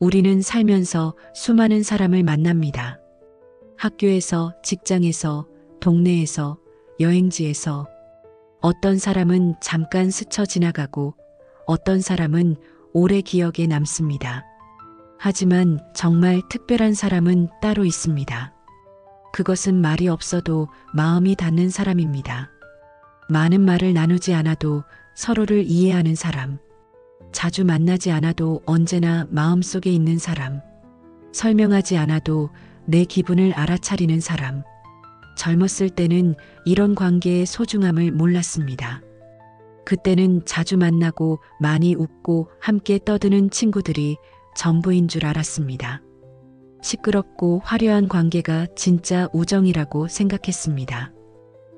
우리는 살면서 수많은 사람을 만납니다. 학교에서, 직장에서, 동네에서, 여행지에서. 어떤 사람은 잠깐 스쳐 지나가고 어떤 사람은 오래 기억에 남습니다. 하지만 정말 특별한 사람은 따로 있습니다. 그것은 말이 없어도 마음이 닿는 사람입니다. 많은 말을 나누지 않아도 서로를 이해하는 사람. 자주 만나지 않아도 언제나 마음속에 있는 사람. 설명하지 않아도 내 기분을 알아차리는 사람. 젊었을 때는 이런 관계의 소중함을 몰랐습니다. 그때는 자주 만나고 많이 웃고 함께 떠드는 친구들이 전부인 줄 알았습니다. 시끄럽고 화려한 관계가 진짜 우정이라고 생각했습니다.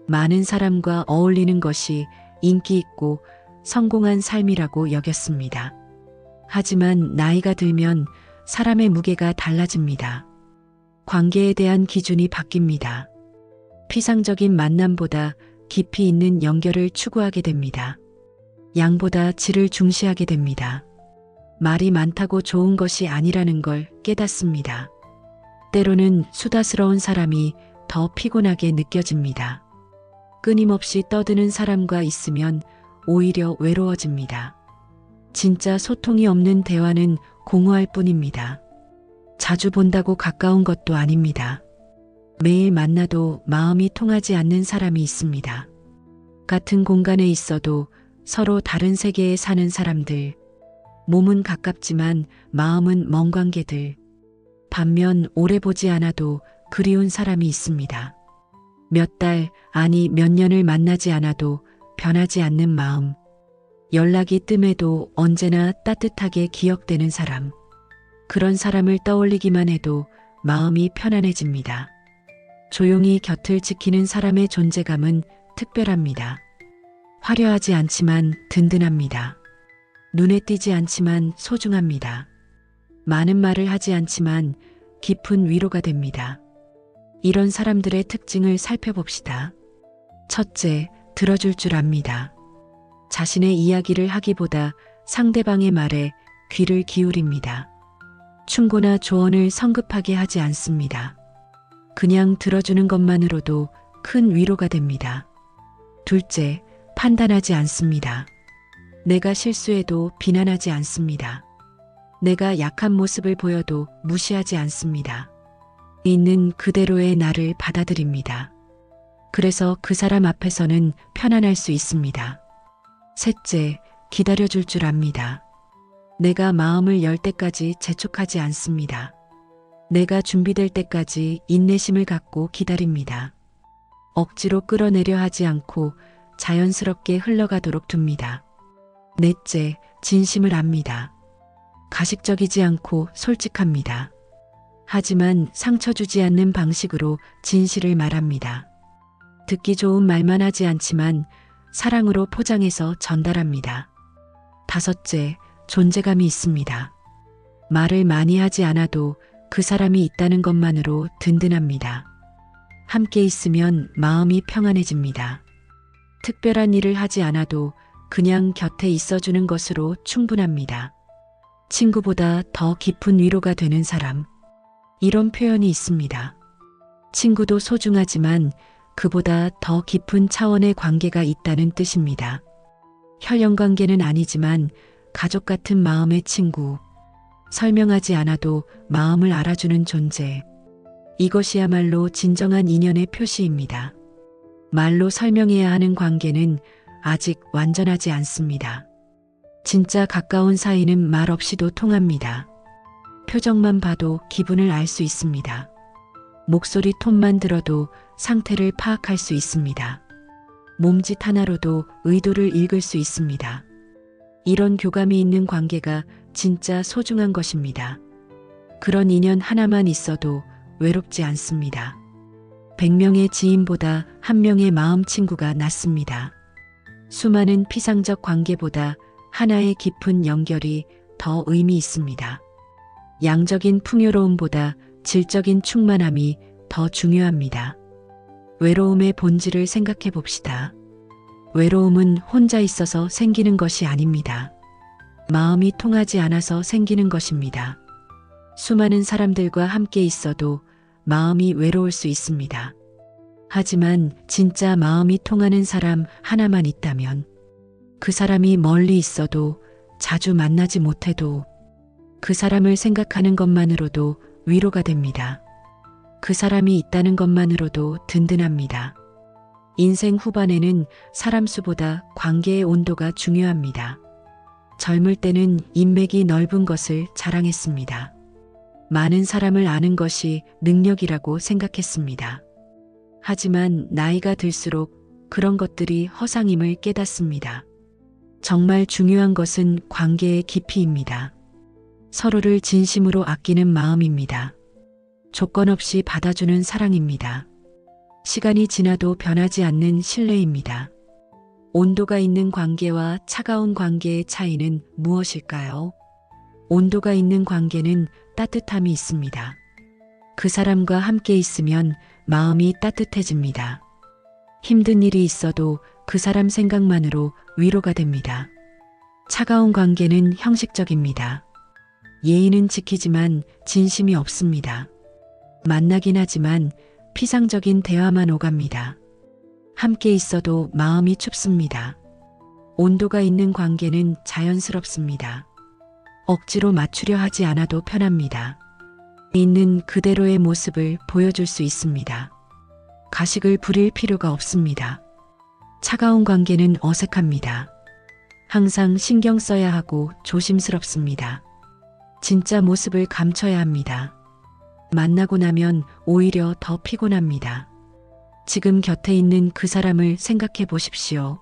많은 사람과 어울리는 것이 인기 있고 성공한 삶이라고 여겼습니다. 하지만 나이가 들면 사람의 무게가 달라집니다. 관계에 대한 기준이 바뀝니다. 피상적인 만남보다 깊이 있는 연결을 추구하게 됩니다. 양보다 질을 중시하게 됩니다. 말이 많다고 좋은 것이 아니라는 걸 깨닫습니다. 때로는 수다스러운 사람이 더 피곤하게 느껴집니다. 끊임없이 떠드는 사람과 있으면 오히려 외로워집니다. 진짜 소통이 없는 대화는 공허할 뿐입니다. 자주 본다고 가까운 것도 아닙니다. 매일 만나도 마음이 통하지 않는 사람이 있습니다. 같은 공간에 있어도 서로 다른 세계에 사는 사람들. 몸은 가깝지만 마음은 먼 관계들. 반면 오래 보지 않아도 그리운 사람이 있습니다. 몇 달, 아니 몇 년을 만나지 않아도 변하지 않는 마음. 연락이 뜸해도 언제나 따뜻하게 기억되는 사람. 그런 사람을 떠올리기만 해도 마음이 편안해집니다. 조용히 곁을 지키는 사람의 존재감은 특별합니다. 화려하지 않지만 든든합니다. 눈에 띄지 않지만 소중합니다. 많은 말을 하지 않지만 깊은 위로가 됩니다. 이런 사람들의 특징을 살펴봅시다. 첫째, 들어줄 줄 압니다. 자신의 이야기를 하기보다 상대방의 말에 귀를 기울입니다. 충고나 조언을 성급하게 하지 않습니다. 그냥 들어주는 것만으로도 큰 위로가 됩니다. 둘째, 판단하지 않습니다. 내가 실수해도 비난하지 않습니다. 내가 약한 모습을 보여도 무시하지 않습니다. 있는 그대로의 나를 받아들입니다. 그래서 그 사람 앞에서는 편안할 수 있습니다. 셋째, 기다려줄 줄 압니다. 내가 마음을 열 때까지 재촉하지 않습니다. 내가 준비될 때까지 인내심을 갖고 기다립니다. 억지로 끌어내려 하지 않고 자연스럽게 흘러가도록 둡니다. 넷째, 진심을 압니다. 가식적이지 않고 솔직합니다. 하지만 상처 주지 않는 방식으로 진실을 말합니다. 듣기 좋은 말만 하지 않지만 사랑으로 포장해서 전달합니다. 다섯째, 존재감이 있습니다. 말을 많이 하지 않아도 그 사람이 있다는 것만으로 든든합니다. 함께 있으면 마음이 평안해집니다. 특별한 일을 하지 않아도 그냥 곁에 있어주는 것으로 충분합니다. 친구보다 더 깊은 위로가 되는 사람. 이런 표현이 있습니다. 친구도 소중하지만 그보다 더 깊은 차원의 관계가 있다는 뜻입니다. 혈연 관계는 아니지만 가족 같은 마음의 친구. 설명하지 않아도 마음을 알아주는 존재. 이것이야말로 진정한 인연의 표시입니다. 말로 설명해야 하는 관계는 아직 완전하지 않습니다. 진짜 가까운 사이는 말 없이도 통합니다. 표정만 봐도 기분을 알 수 있습니다. 목소리 톤만 들어도 상태를 파악할 수 있습니다. 몸짓 하나로도 의도를 읽을 수 있습니다. 이런 교감이 있는 관계가 진짜 소중한 것입니다. 그런 인연 하나만 있어도 외롭지 않습니다. 100명의 지인보다 1명의 마음 친구가 낫습니다. 수많은 피상적 관계보다 하나의 깊은 연결이 더 의미 있습니다. 양적인 풍요로움보다 질적인 충만함이 더 중요합니다. 외로움의 본질을 생각해 봅시다. 외로움은 혼자 있어서 생기는 것이 아닙니다. 마음이 통하지 않아서 생기는 것입니다. 수많은 사람들과 함께 있어도 마음이 외로울 수 있습니다. 하지만 진짜 마음이 통하는 사람 하나만 있다면 그 사람이 멀리 있어도 자주 만나지 못해도 그 사람을 생각하는 것만으로도 위로가 됩니다. 그 사람이 있다는 것만으로도 든든합니다. 인생 후반에는 사람 수보다 관계의 온도가 중요합니다. 젊을 때는 인맥이 넓은 것을 자랑했습니다. 많은 사람을 아는 것이 능력이라고 생각했습니다. 하지만 나이가 들수록 그런 것들이 허상임을 깨닫습니다. 정말 중요한 것은 관계의 깊이입니다. 서로를 진심으로 아끼는 마음입니다. 조건 없이 받아주는 사랑입니다. 시간이 지나도 변하지 않는 신뢰입니다. 온도가 있는 관계와 차가운 관계의 차이는 무엇일까요? 온도가 있는 관계는 따뜻함이 있습니다. 그 사람과 함께 있으면 마음이 따뜻해집니다. 힘든 일이 있어도 그 사람 생각만으로 위로가 됩니다. 차가운 관계는 형식적입니다. 예의는 지키지만 진심이 없습니다. 만나긴 하지만 피상적인 대화만 오갑니다. 함께 있어도 마음이 춥습니다. 온도가 있는 관계는 자연스럽습니다. 억지로 맞추려 하지 않아도 편합니다. 있는 그대로의 모습을 보여줄 수 있습니다. 가식을 부릴 필요가 없습니다. 차가운 관계는 어색합니다. 항상 신경 써야 하고 조심스럽습니다. 진짜 모습을 감춰야 합니다. 만나고 나면 오히려 더 피곤합니다. 지금 곁에 있는 그 사람을 생각해 보십시오.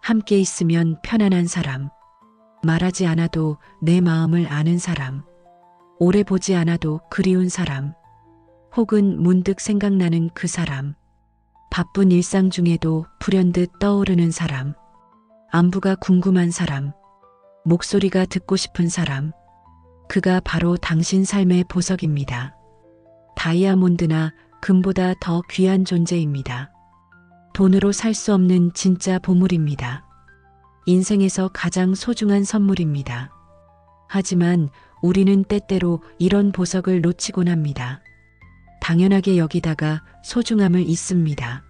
함께 있으면 편안한 사람, 말하지 않아도 내 마음을 아는 사람, 오래 보지 않아도 그리운 사람, 혹은 문득 생각나는 그 사람, 바쁜 일상 중에도 불현듯 떠오르는 사람, 안부가 궁금한 사람, 목소리가 듣고 싶은 사람, 그가 바로 당신 삶의 보석입니다. 다이아몬드나 금보다 더 귀한 존재입니다. 돈으로 살 수 없는 진짜 보물입니다. 인생에서 가장 소중한 선물입니다. 하지만 우리는 때때로 이런 보석을 놓치곤 합니다. 당연하게 여기다가 소중함을 잊습니다.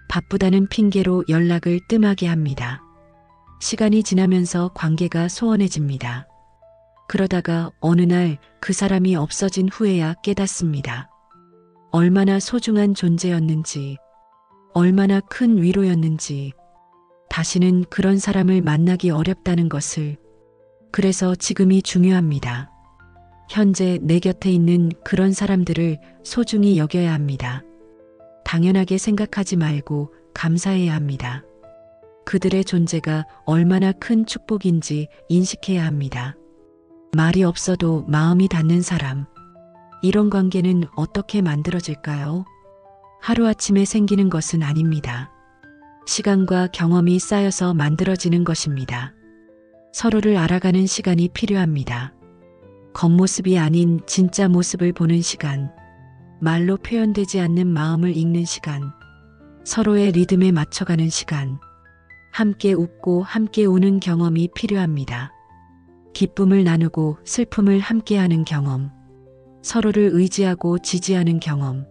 바쁘다는 핑계로 연락을 뜸하게 합니다. 시간이 지나면서 관계가 소원해집니다. 그러다가 어느 날 그 사람이 없어진 후에야 깨닫습니다. 얼마나 소중한 존재였는지, 얼마나 큰 위로였는지, 다시는 그런 사람을 만나기 어렵다는 것을. 그래서 지금이 중요합니다. 현재 내 곁에 있는 그런 사람들을 소중히 여겨야 합니다. 당연하게 생각하지 말고 감사해야 합니다. 그들의 존재가 얼마나 큰 축복인지 인식해야 합니다. 말이 없어도 마음이 닿는 사람. 이런 관계는 어떻게 만들어질까요? 하루아침에 생기는 것은 아닙니다. 시간과 경험이 쌓여서 만들어지는 것입니다. 서로를 알아가는 시간이 필요합니다. 겉모습이 아닌 진짜 모습을 보는 시간, 말로 표현되지 않는 마음을 읽는 시간, 서로의 리듬에 맞춰가는 시간, 함께 웃고 함께 우는 경험이 필요합니다. 기쁨을 나누고 슬픔을 함께하는 경험, 서로를 의지하고 지지하는 경험,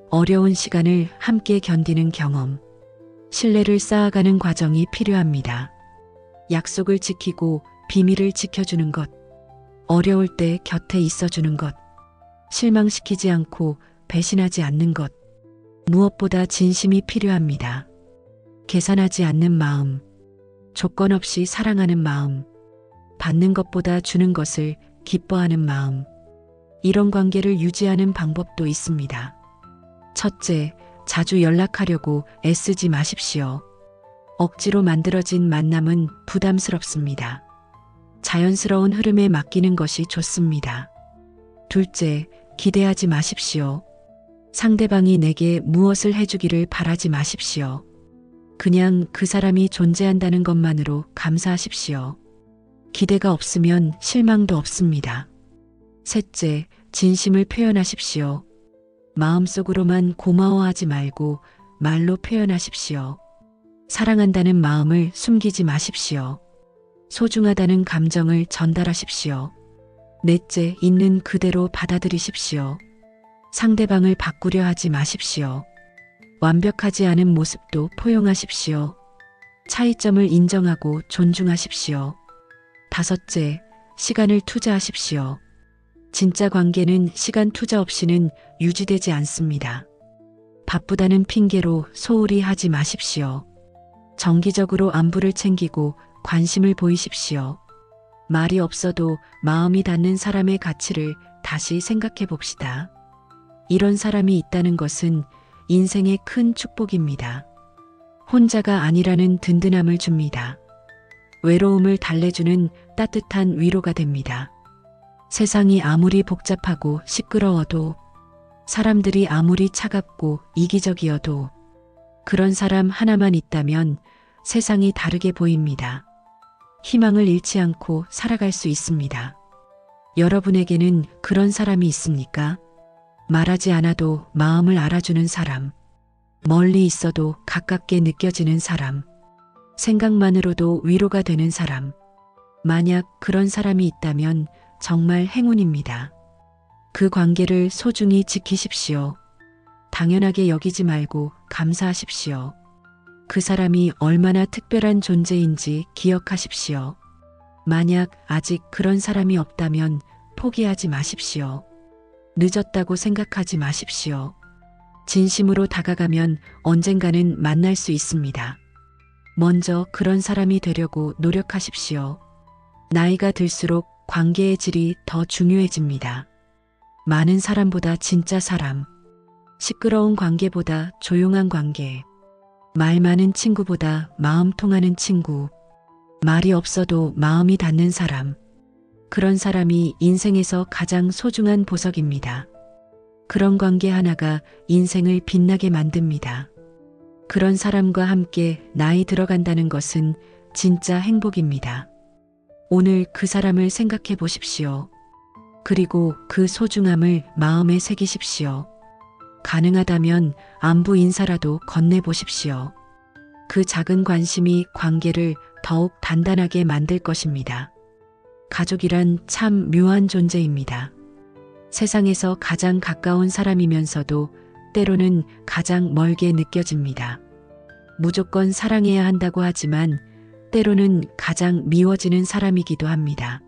어려운 시간을 함께 견디는 경험, 신뢰를 쌓아가는 과정이 필요합니다. 약속을 지키고 비밀을 지켜주는 것, 어려울 때 곁에 있어주는 것, 실망시키지 않고 배신하지 않는 것, 무엇보다 진심이 필요합니다. 계산하지 않는 마음, 조건 없이 사랑하는 마음, 받는 것보다 주는 것을 기뻐하는 마음. 이런 관계를 유지하는 방법도 있습니다. 첫째, 자주 연락하려고 애쓰지 마십시오. 억지로 만들어진 만남은 부담스럽습니다. 자연스러운 흐름에 맡기는 것이 좋습니다. 둘째, 기대하지 마십시오. 상대방이 내게 무엇을 해주기를 바라지 마십시오. 그냥 그 사람이 존재한다는 것만으로 감사하십시오. 기대가 없으면 실망도 없습니다. 셋째, 진심을 표현하십시오. 마음속으로만 고마워하지 말고 말로 표현하십시오. 사랑한다는 마음을 숨기지 마십시오. 소중하다는 감정을 전달하십시오. 넷째, 있는 그대로 받아들이십시오. 상대방을 바꾸려 하지 마십시오. 완벽하지 않은 모습도 포용하십시오. 차이점을 인정하고 존중하십시오. 다섯째, 시간을 투자하십시오. 진짜 관계는 시간 투자 없이는 유지되지 않습니다. 바쁘다는 핑계로 소홀히 하지 마십시오. 정기적으로 안부를 챙기고 관심을 보이십시오. 말이 없어도 마음이 닿는 사람의 가치를 다시 생각해 봅시다. 이런 사람이 있다는 것은 인생의 큰 축복입니다. 혼자가 아니라는 든든함을 줍니다. 외로움을 달래주는 따뜻한 위로가 됩니다. 세상이 아무리 복잡하고 시끄러워도, 사람들이 아무리 차갑고 이기적이어도 그런 사람 하나만 있다면 세상이 다르게 보입니다. 희망을 잃지 않고 살아갈 수 있습니다. 여러분에게는 그런 사람이 있습니까? 말하지 않아도 마음을 알아주는 사람, 멀리 있어도 가깝게 느껴지는 사람, 생각만으로도 위로가 되는 사람. 만약 그런 사람이 있다면 정말 행운입니다. 그 관계를 소중히 지키십시오. 당연하게 여기지 말고 감사하십시오. 그 사람이 얼마나 특별한 존재인지 기억하십시오. 만약 아직 그런 사람이 없다면 포기하지 마십시오. 늦었다고 생각하지 마십시오. 진심으로 다가가면 언젠가는 만날 수 있습니다. 먼저 그런 사람이 되려고 노력하십시오. 나이가 들수록 관계의 질이 더 중요해집니다. 많은 사람보다 진짜 사람, 시끄러운 관계보다 조용한 관계, 말 많은 친구보다 마음 통하는 친구, 말이 없어도 마음이 닿는 사람, 그런 사람이 인생에서 가장 소중한 보석입니다. 그런 관계 하나가 인생을 빛나게 만듭니다. 그런 사람과 함께 나이 들어간다는 것은 진짜 행복입니다. 오늘 그 사람을 생각해 보십시오. 그리고 그 소중함을 마음에 새기십시오. 가능하다면 안부 인사라도 건네보십시오. 그 작은 관심이 관계를 더욱 단단하게 만들 것입니다. 가족이란 참 묘한 존재입니다. 세상에서 가장 가까운 사람이면서도 때로는 가장 멀게 느껴집니다. 무조건 사랑해야 한다고 하지만 때로는 가장 미워지는 사람이기도 합니다.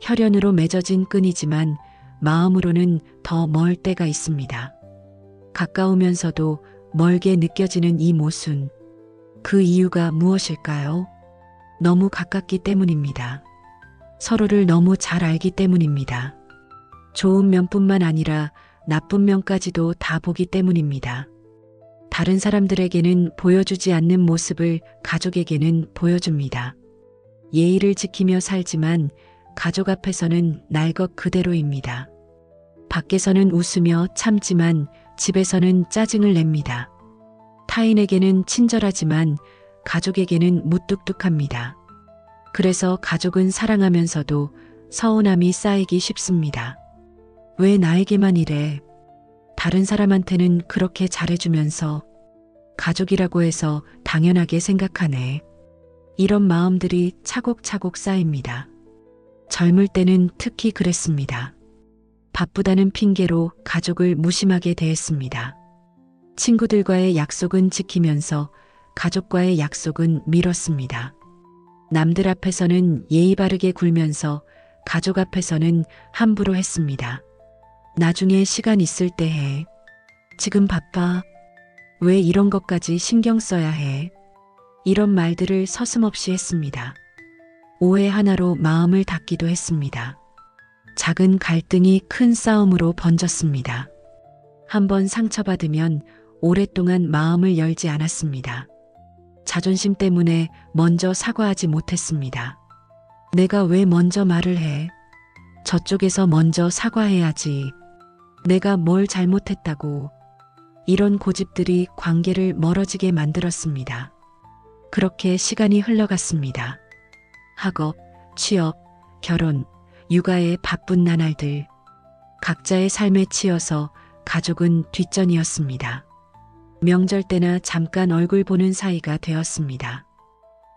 혈연으로 맺어진 끈이지만 마음으로는 더 멀 때가 있습니다. 가까우면서도 멀게 느껴지는 이 모순. 그 이유가 무엇일까요? 너무 가깝기 때문입니다. 서로를 너무 잘 알기 때문입니다. 좋은 면뿐만 아니라 나쁜 면까지도 다 보기 때문입니다. 다른 사람들에게는 보여주지 않는 모습을 가족에게는 보여줍니다. 예의를 지키며 살지만 가족 앞에서는 날 것 그대로입니다. 밖에서는 웃으며 참지만 집에서는 짜증을 냅니다. 타인에게는 친절하지만 가족에게는 무뚝뚝합니다. 그래서 가족은 사랑하면서도 서운함이 쌓이기 쉽습니다. 왜 나에게만 이래? 다른 사람한테는 그렇게 잘해주면서 가족이라고 해서 당연하게 생각하네. 이런 마음들이 차곡차곡 쌓입니다. 젊을 때는 특히 그랬습니다. 바쁘다는 핑계로 가족을 무심하게 대했습니다. 친구들과의 약속은 지키면서 가족과의 약속은 미뤘습니다. 남들 앞에서는 예의 바르게 굴면서 가족 앞에서는 함부로 했습니다. 나중에 시간 있을 때 해. 지금 바빠. 왜 이런 것까지 신경 써야 해? 이런 말들을 서슴없이 했습니다. 오해 하나로 마음을 닫기도 했습니다. 작은 갈등이 큰 싸움으로 번졌습니다. 한번 상처받으면 오랫동안 마음을 열지 않았습니다. 자존심 때문에 먼저 사과하지 못했습니다. 내가 왜 먼저 말을 해? 저쪽에서 먼저 사과해야지. 내가 뭘 잘못했다고. 이런 고집들이 관계를 멀어지게 만들었습니다. 그렇게 시간이 흘러갔습니다. 학업, 취업, 결혼, 육아의 바쁜 나날들. 각자의 삶에 치여서 가족은 뒷전이었습니다. 명절 때나 잠깐 얼굴 보는 사이가 되었습니다.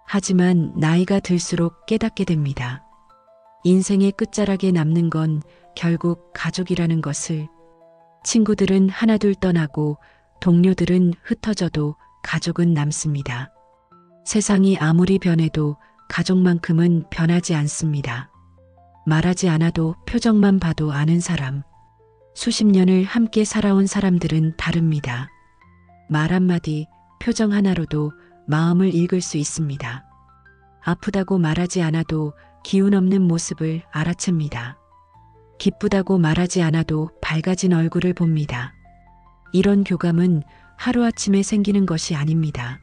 하지만 나이가 들수록 깨닫게 됩니다. 인생의 끝자락에 남는 건 결국 가족이라는 것을. 친구들은 하나둘 떠나고 동료들은 흩어져도 가족은 남습니다. 세상이 아무리 변해도 가족만큼은 변하지 않습니다. 말하지 않아도 표정만 봐도 아는 사람. 수십 년을 함께 살아온 사람들은 다릅니다. 말 한마디, 표정 하나로도 마음을 읽을 수 있습니다. 아프다고 말하지 않아도 기운 없는 모습을 알아챕니다. 기쁘다고 말하지 않아도 밝아진 얼굴을 봅니다. 이런 교감은 하루아침에 생기는 것이 아닙니다.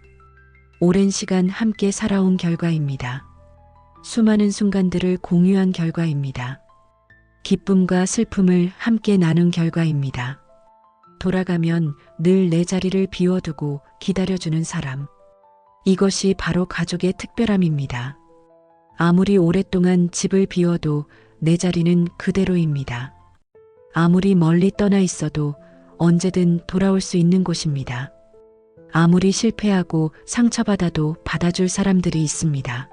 오랜 시간 함께 살아온 결과입니다. 수많은 순간들을 공유한 결과입니다. 기쁨과 슬픔을 함께 나눈 결과입니다. 돌아가면 늘 내 자리를 비워두고 기다려주는 사람. 이것이 바로 가족의 특별함입니다. 아무리 오랫동안 집을 비워도 내 자리는 그대로입니다. 아무리 멀리 떠나 있어도 언제든 돌아올 수 있는 곳입니다. 아무리 실패하고 상처받아도 받아줄 사람들이 있습니다.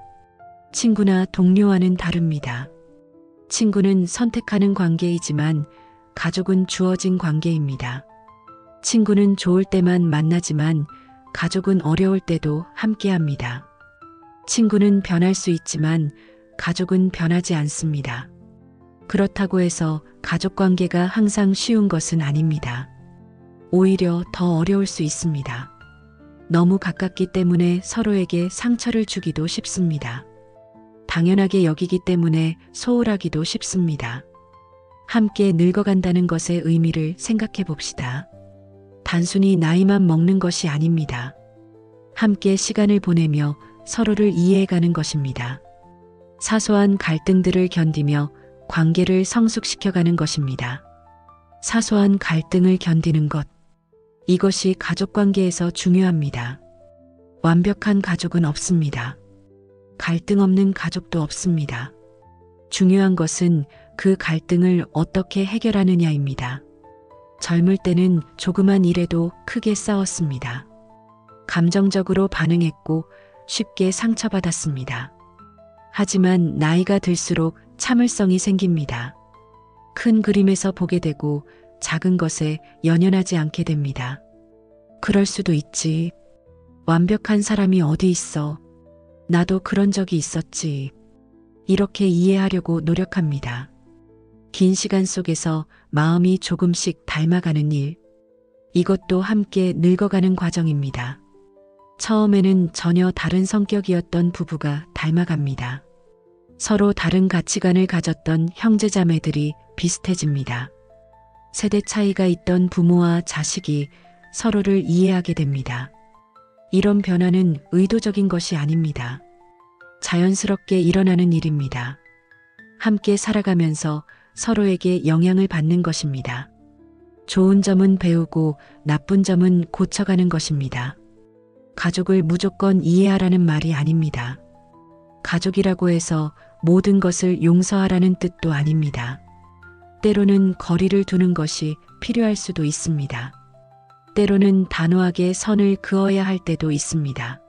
친구나 동료와는 다릅니다. 친구는 선택하는 관계이지만 가족은 주어진 관계입니다. 친구는 좋을 때만 만나지만 가족은 어려울 때도 함께합니다. 친구는 변할 수 있지만 가족은 변하지 않습니다. 그렇다고 해서 가족 관계가 항상 쉬운 것은 아닙니다. 오히려 더 어려울 수 있습니다. 너무 가깝기 때문에 서로에게 상처를 주기도 쉽습니다. 당연하게 여기기 때문에 소홀하기도 쉽습니다. 함께 늙어간다는 것의 의미를 생각해 봅시다. 단순히 나이만 먹는 것이 아닙니다. 함께 시간을 보내며 서로를 이해해가는 것입니다. 사소한 갈등들을 견디며 관계를 성숙시켜가는 것입니다. 사소한 갈등을 견디는 것. 이것이 가족관계에서 중요합니다. 완벽한 가족은 없습니다. 갈등 없는 가족도 없습니다. 중요한 것은 그 갈등을 어떻게 해결하느냐입니다. 젊을 때는 조그만 일에도 크게 싸웠습니다. 감정적으로 반응했고 쉽게 상처받았습니다. 하지만 나이가 들수록 참을성이 생깁니다. 큰 그림에서 보게 되고 작은 것에 연연하지 않게 됩니다. 그럴 수도 있지. 완벽한 사람이 어디 있어. 나도 그런 적이 있었지. 이렇게 이해하려고 노력합니다. 긴 시간 속에서 마음이 조금씩 닮아가는 일. 이것도 함께 늙어가는 과정입니다. 처음에는 전혀 다른 성격이었던 부부가 닮아갑니다. 서로 다른 가치관을 가졌던 형제자매들이 비슷해집니다. 세대 차이가 있던 부모와 자식이 서로를 이해하게 됩니다. 이런 변화는 의도적인 것이 아닙니다. 자연스럽게 일어나는 일입니다. 함께 살아가면서 서로에게 영향을 받는 것입니다. 좋은 점은 배우고 나쁜 점은 고쳐가는 것입니다. 가족을 무조건 이해하라는 말이 아닙니다. 가족이라고 해서 모든 것을 용서하라는 뜻도 아닙니다. 때로는 거리를 두는 것이 필요할 수도 있습니다. 때로는 단호하게 선을 그어야 할 때도 있습니다.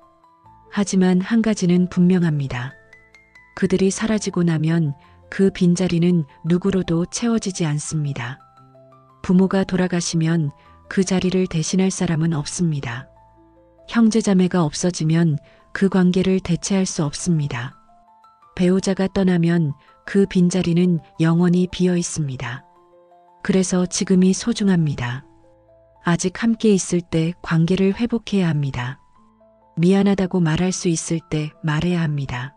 하지만 한 가지는 분명합니다. 그들이 사라지고 나면 그 빈자리는 누구로도 채워지지 않습니다. 부모가 돌아가시면 그 자리를 대신할 사람은 없습니다. 형제자매가 없어지면 그 관계를 대체할 수 없습니다. 배우자가 떠나면 그 빈자리는 영원히 비어 있습니다. 그래서 지금이 소중합니다. 아직 함께 있을 때 관계를 회복해야 합니다. 미안하다고 말할 수 있을 때 말해야 합니다.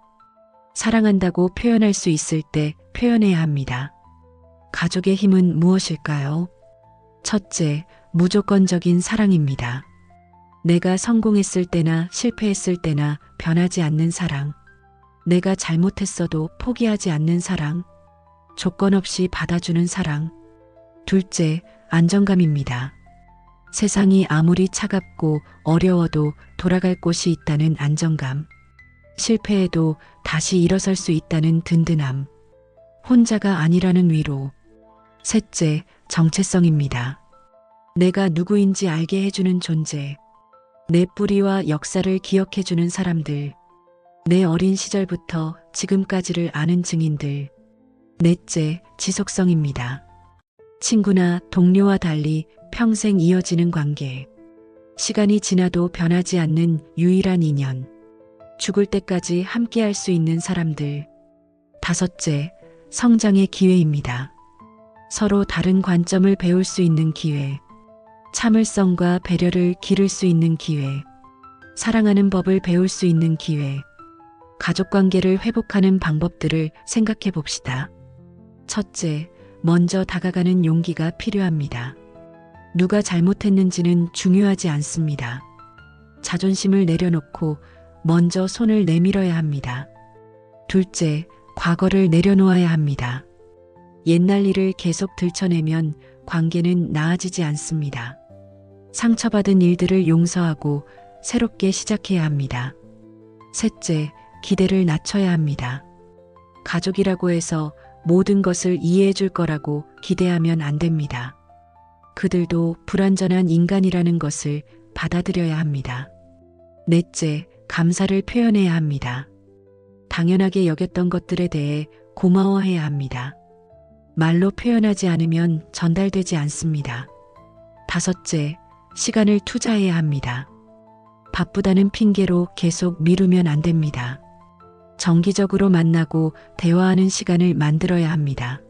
사랑한다고 표현할 수 있을 때 표현해야 합니다. 가족의 힘은 무엇일까요? 첫째, 무조건적인 사랑입니다. 내가 성공했을 때나 실패했을 때나 변하지 않는 사랑. 내가 잘못했어도 포기하지 않는 사랑. 조건 없이 받아주는 사랑. 둘째, 안정감입니다. 세상이 아무리 차갑고 어려워도 돌아갈 곳이 있다는 안정감. 실패해도 다시 일어설 수 있다는 든든함. 혼자가 아니라는 위로. 셋째, 정체성입니다. 내가 누구인지 알게 해주는 존재. 내 뿌리와 역사를 기억해주는 사람들. 내 어린 시절부터 지금까지를 아는 증인들. 넷째, 지속성입니다. 친구나 동료와 달리 평생 이어지는 관계. 시간이 지나도 변하지 않는 유일한 인연. 죽을 때까지 함께할 수 있는 사람들. 다섯째, 성장의 기회입니다. 서로 다른 관점을 배울 수 있는 기회. 참을성과 배려를 기를 수 있는 기회. 사랑하는 법을 배울 수 있는 기회. 가족 관계를 회복하는 방법들을 생각해 봅시다. 첫째, 먼저 다가가는 용기가 필요합니다. 누가 잘못했는지는 중요하지 않습니다. 자존심을 내려놓고 먼저 손을 내밀어야 합니다. 둘째, 과거를 내려놓아야 합니다. 옛날 일을 계속 들춰내면 관계는 나아지지 않습니다. 상처받은 일들을 용서하고 새롭게 시작해야 합니다. 셋째, 기대를 낮춰야 합니다. 가족이라고 해서 모든 것을 이해해 줄 거라고 기대하면 안 됩니다. 그들도 불완전한 인간이라는 것을 받아들여야 합니다. 넷째, 감사를 표현해야 합니다. 당연하게 여겼던 것들에 대해 고마워해야 합니다. 말로 표현하지 않으면 전달되지 않습니다. 다섯째, 시간을 투자해야 합니다. 바쁘다는 핑계로 계속 미루면 안 됩니다. 정기적으로 만나고 대화하는 시간을 만들어야 합니다.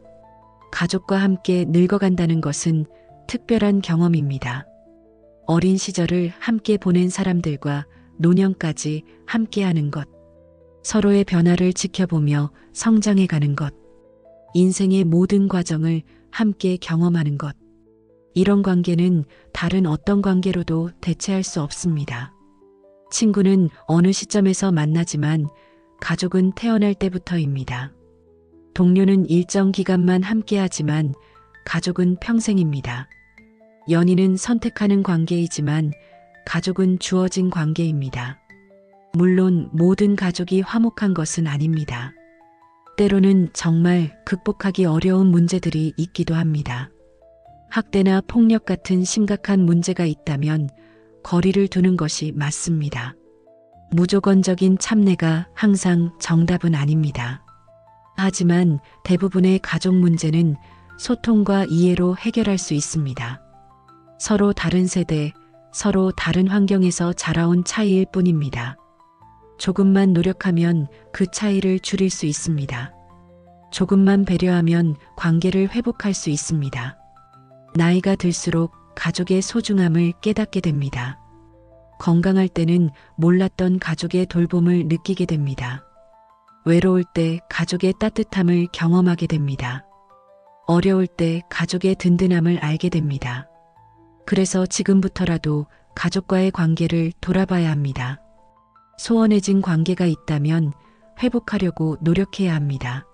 가족과 함께 늙어간다는 것은 특별한 경험입니다. 어린 시절을 함께 보낸 사람들과 노년까지 함께하는 것. 서로의 변화를 지켜보며 성장해 가는 것. 인생의 모든 과정을 함께 경험하는 것. 이런 관계는 다른 어떤 관계로도 대체할 수 없습니다. 친구는 어느 시점에서 만나지만 가족은 태어날 때부터입니다. 동료는 일정 기간만 함께하지만 가족은 평생입니다. 연인은 선택하는 관계이지만 가족은 주어진 관계입니다. 물론 모든 가족이 화목한 것은 아닙니다. 때로는 정말 극복하기 어려운 문제들이 있기도 합니다. 학대나 폭력 같은 심각한 문제가 있다면 거리를 두는 것이 맞습니다. 무조건적인 참내가 항상 정답은 아닙니다. 하지만 대부분의 가족 문제는 소통과 이해로 해결할 수 있습니다. 서로 다른 세대, 서로 다른 환경에서 자라온 차이일 뿐입니다. 조금만 노력하면 그 차이를 줄일 수 있습니다. 조금만 배려하면 관계를 회복할 수 있습니다. 나이가 들수록 가족의 소중함을 깨닫게 됩니다. 건강할 때는 몰랐던 가족의 돌봄을 느끼게 됩니다. 외로울 때 가족의 따뜻함을 경험하게 됩니다. 어려울 때 가족의 든든함을 알게 됩니다. 그래서 지금부터라도 가족과의 관계를 돌아봐야 합니다. 소원해진 관계가 있다면 회복하려고 노력해야 합니다.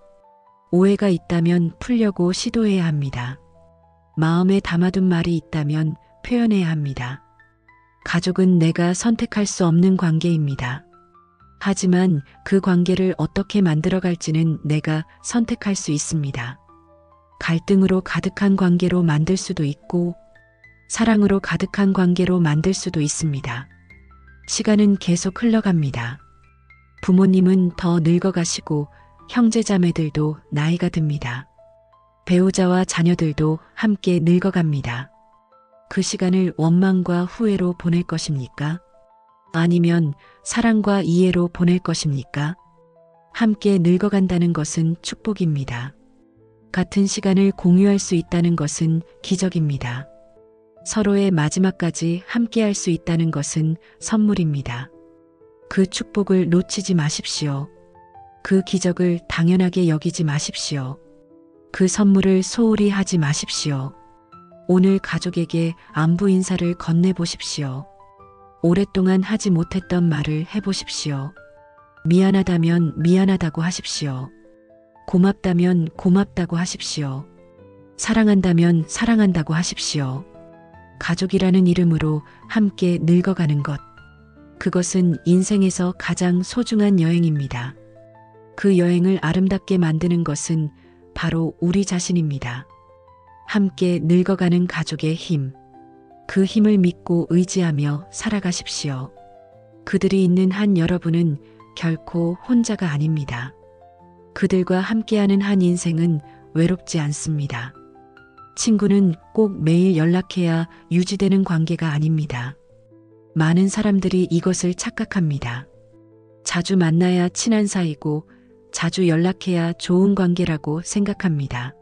오해가 있다면 풀려고 시도해야 합니다. 마음에 담아둔 말이 있다면 표현해야 합니다. 가족은 내가 선택할 수 없는 관계입니다. 하지만 그 관계를 어떻게 만들어갈지는 내가 선택할 수 있습니다. 갈등으로 가득한 관계로 만들 수도 있고 사랑으로 가득한 관계로 만들 수도 있습니다. 시간은 계속 흘러갑니다. 부모님은 더 늙어가시고 형제자매들도 나이가 듭니다. 배우자와 자녀들도 함께 늙어갑니다. 그 시간을 원망과 후회로 보낼 것입니까? 아니면 사랑과 이해로 보낼 것입니까? 함께 늙어간다는 것은 축복입니다. 같은 시간을 공유할 수 있다는 것은 기적입니다. 서로의 마지막까지 함께할 수 있다는 것은 선물입니다. 그 축복을 놓치지 마십시오. 그 기적을 당연하게 여기지 마십시오. 그 선물을 소홀히 하지 마십시오. 오늘 가족에게 안부 인사를 건네보십시오. 오랫동안 하지 못했던 말을 해보십시오. 미안하다면 미안하다고 하십시오. 고맙다면 고맙다고 하십시오. 사랑한다면 사랑한다고 하십시오. 가족이라는 이름으로 함께 늙어가는 것. 그것은 인생에서 가장 소중한 여행입니다. 그 여행을 아름답게 만드는 것은 바로 우리 자신입니다. 함께 늙어가는 가족의 힘. 그 힘을 믿고 의지하며 살아가십시오. 그들이 있는 한 여러분은 결코 혼자가 아닙니다. 그들과 함께하는 한 인생은 외롭지 않습니다. 친구는 꼭 매일 연락해야 유지되는 관계가 아닙니다. 많은 사람들이 이것을 착각합니다. 자주 만나야 친한 사이고 자주 연락해야 좋은 관계라고 생각합니다.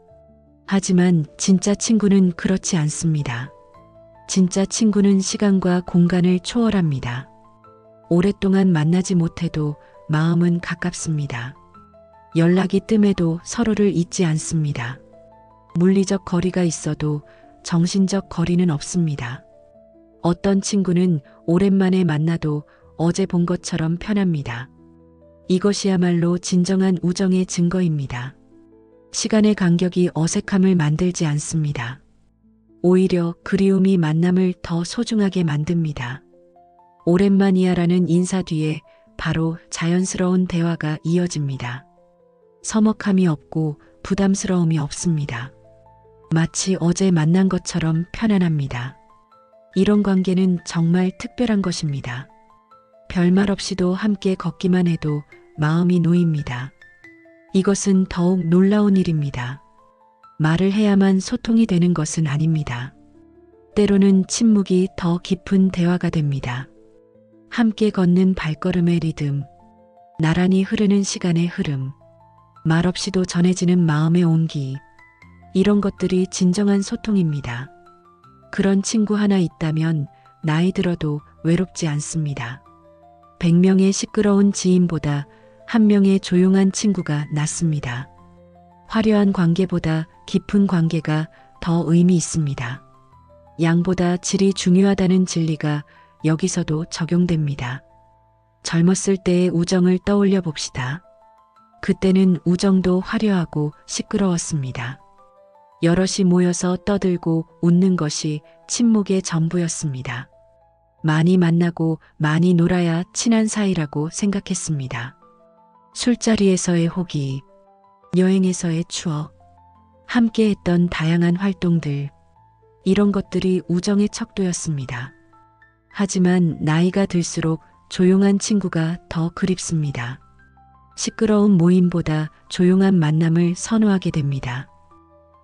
하지만 진짜 친구는 그렇지 않습니다. 진짜 친구는 시간과 공간을 초월합니다. 오랫동안 만나지 못해도 마음은 가깝습니다. 연락이 뜸해도 서로를 잊지 않습니다. 물리적 거리가 있어도 정신적 거리는 없습니다. 어떤 친구는 오랜만에 만나도 어제 본 것처럼 편합니다. 이것이야말로 진정한 우정의 증거입니다. 시간의 간격이 어색함을 만들지 않습니다. 오히려 그리움이 만남을 더 소중하게 만듭니다. 오랜만이야라는 인사 뒤에 바로 자연스러운 대화가 이어집니다. 서먹함이 없고 부담스러움이 없습니다. 마치 어제 만난 것처럼 편안합니다. 이런 관계는 정말 특별한 것입니다. 별말 없이도 함께 걷기만 해도 마음이 놓입니다. 이것은 더욱 놀라운 일입니다. 말을 해야만 소통이 되는 것은 아닙니다. 때로는 침묵이 더 깊은 대화가 됩니다. 함께 걷는 발걸음의 리듬, 나란히 흐르는 시간의 흐름, 말없이도 전해지는 마음의 온기, 이런 것들이 진정한 소통입니다. 그런 친구 하나 있다면 나이 들어도 외롭지 않습니다. 100명의 시끄러운 지인보다 한 명의 조용한 친구가 낫습니다. 화려한 관계보다 깊은 관계가 더 의미 있습니다. 양보다 질이 중요하다는 진리가 여기서도 적용됩니다. 젊었을 때의 우정을 떠올려 봅시다. 그때는 우정도 화려하고 시끄러웠습니다. 여럿이 모여서 떠들고 웃는 것이 친목의 전부였습니다. 많이 만나고 많이 놀아야 친한 사이라고 생각했습니다. 술자리에서의 호기, 여행에서의 추억, 함께했던 다양한 활동들, 이런 것들이 우정의 척도였습니다. 하지만 나이가 들수록 조용한 친구가 더 그립습니다. 시끄러운 모임보다 조용한 만남을 선호하게 됩니다.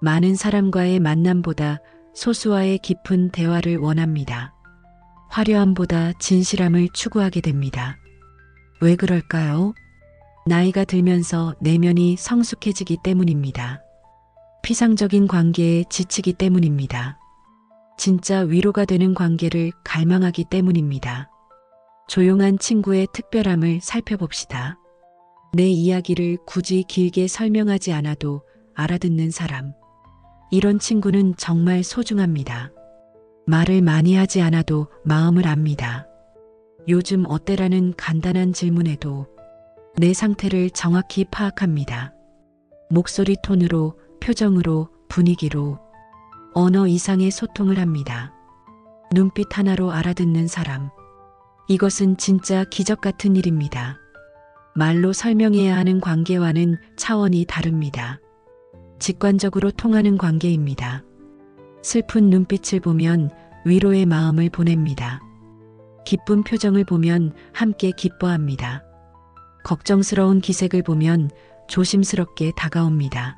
많은 사람과의 만남보다 소수와의 깊은 대화를 원합니다. 화려함보다 진실함을 추구하게 됩니다. 왜 그럴까요? 나이가 들면서 내면이 성숙해지기 때문입니다. 피상적인 관계에 지치기 때문입니다. 진짜 위로가 되는 관계를 갈망하기 때문입니다. 조용한 친구의 특별함을 살펴봅시다. 내 이야기를 굳이 길게 설명하지 않아도 알아듣는 사람. 이런 친구는 정말 소중합니다. 말을 많이 하지 않아도 마음을 압니다. 요즘 어때라는 간단한 질문에도 내 상태를 정확히 파악합니다. 목소리 톤으로, 표정으로, 분위기로 언어 이상의 소통을 합니다. 눈빛 하나로 알아듣는 사람. 이것은 진짜 기적 같은 일입니다. 말로 설명해야 하는 관계와는 차원이 다릅니다. 직관적으로 통하는 관계입니다. 슬픈 눈빛을 보면 위로의 마음을 보냅니다. 기쁜 표정을 보면 함께 기뻐합니다. 걱정스러운 기색을 보면 조심스럽게 다가옵니다.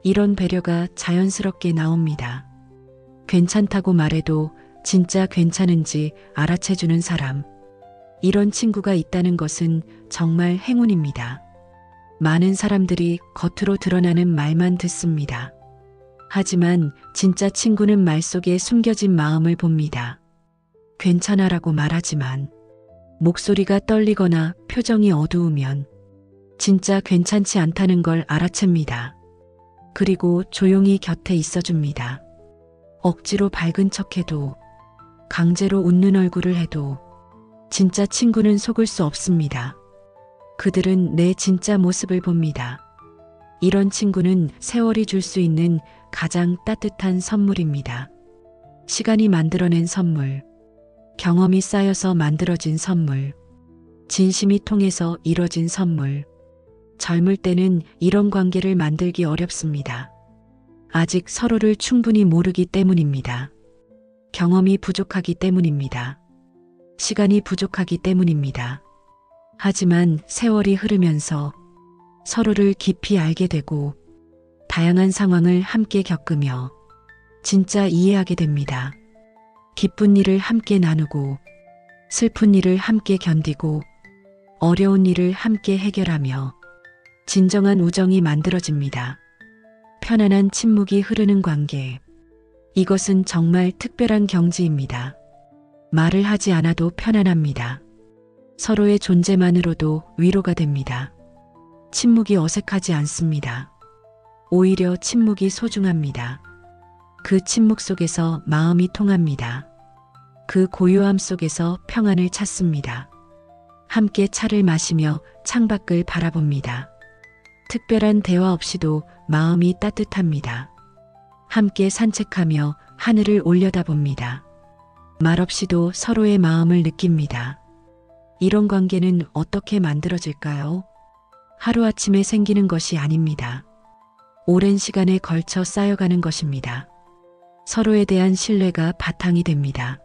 이런 배려가 자연스럽게 나옵니다. 괜찮다고 말해도 진짜 괜찮은지 알아채주는 사람. 이런 친구가 있다는 것은 정말 행운입니다. 많은 사람들이 겉으로 드러나는 말만 듣습니다. 하지만 진짜 친구는 말 속에 숨겨진 마음을 봅니다. 괜찮아라고 말하지만 목소리가 떨리거나 표정이 어두우면 진짜 괜찮지 않다는 걸 알아챕니다. 그리고 조용히 곁에 있어줍니다. 억지로 밝은 척해도, 강제로 웃는 얼굴을 해도 진짜 친구는 속을 수 없습니다. 그들은 내 진짜 모습을 봅니다. 이런 친구는 세월이 줄 수 있는 가장 따뜻한 선물입니다. 시간이 만들어낸 선물, 경험이 쌓여서 만들어진 선물, 진심이 통해서 이뤄진 선물. 젊을 때는 이런 관계를 만들기 어렵습니다. 아직 서로를 충분히 모르기 때문입니다. 경험이 부족하기 때문입니다. 시간이 부족하기 때문입니다. 하지만 세월이 흐르면서 서로를 깊이 알게 되고 다양한 상황을 함께 겪으며 진짜 이해하게 됩니다. 기쁜 일을 함께 나누고 슬픈 일을 함께 견디고 어려운 일을 함께 해결하며 진정한 우정이 만들어집니다. 편안한 침묵이 흐르는 관계. 이것은 정말 특별한 경지입니다. 말을 하지 않아도 편안합니다. 서로의 존재만으로도 위로가 됩니다. 침묵이 어색하지 않습니다. 오히려 침묵이 소중합니다. 그 침묵 속에서 마음이 통합니다. 그 고요함 속에서 평안을 찾습니다. 함께 차를 마시며 창밖을 바라봅니다. 특별한 대화 없이도 마음이 따뜻합니다. 함께 산책하며 하늘을 올려다봅니다. 말없이도 서로의 마음을 느낍니다. 이런 관계는 어떻게 만들어질까요? 하루아침에 생기는 것이 아닙니다. 오랜 시간에 걸쳐 쌓여가는 것입니다. 서로에 대한 신뢰가 바탕이 됩니다.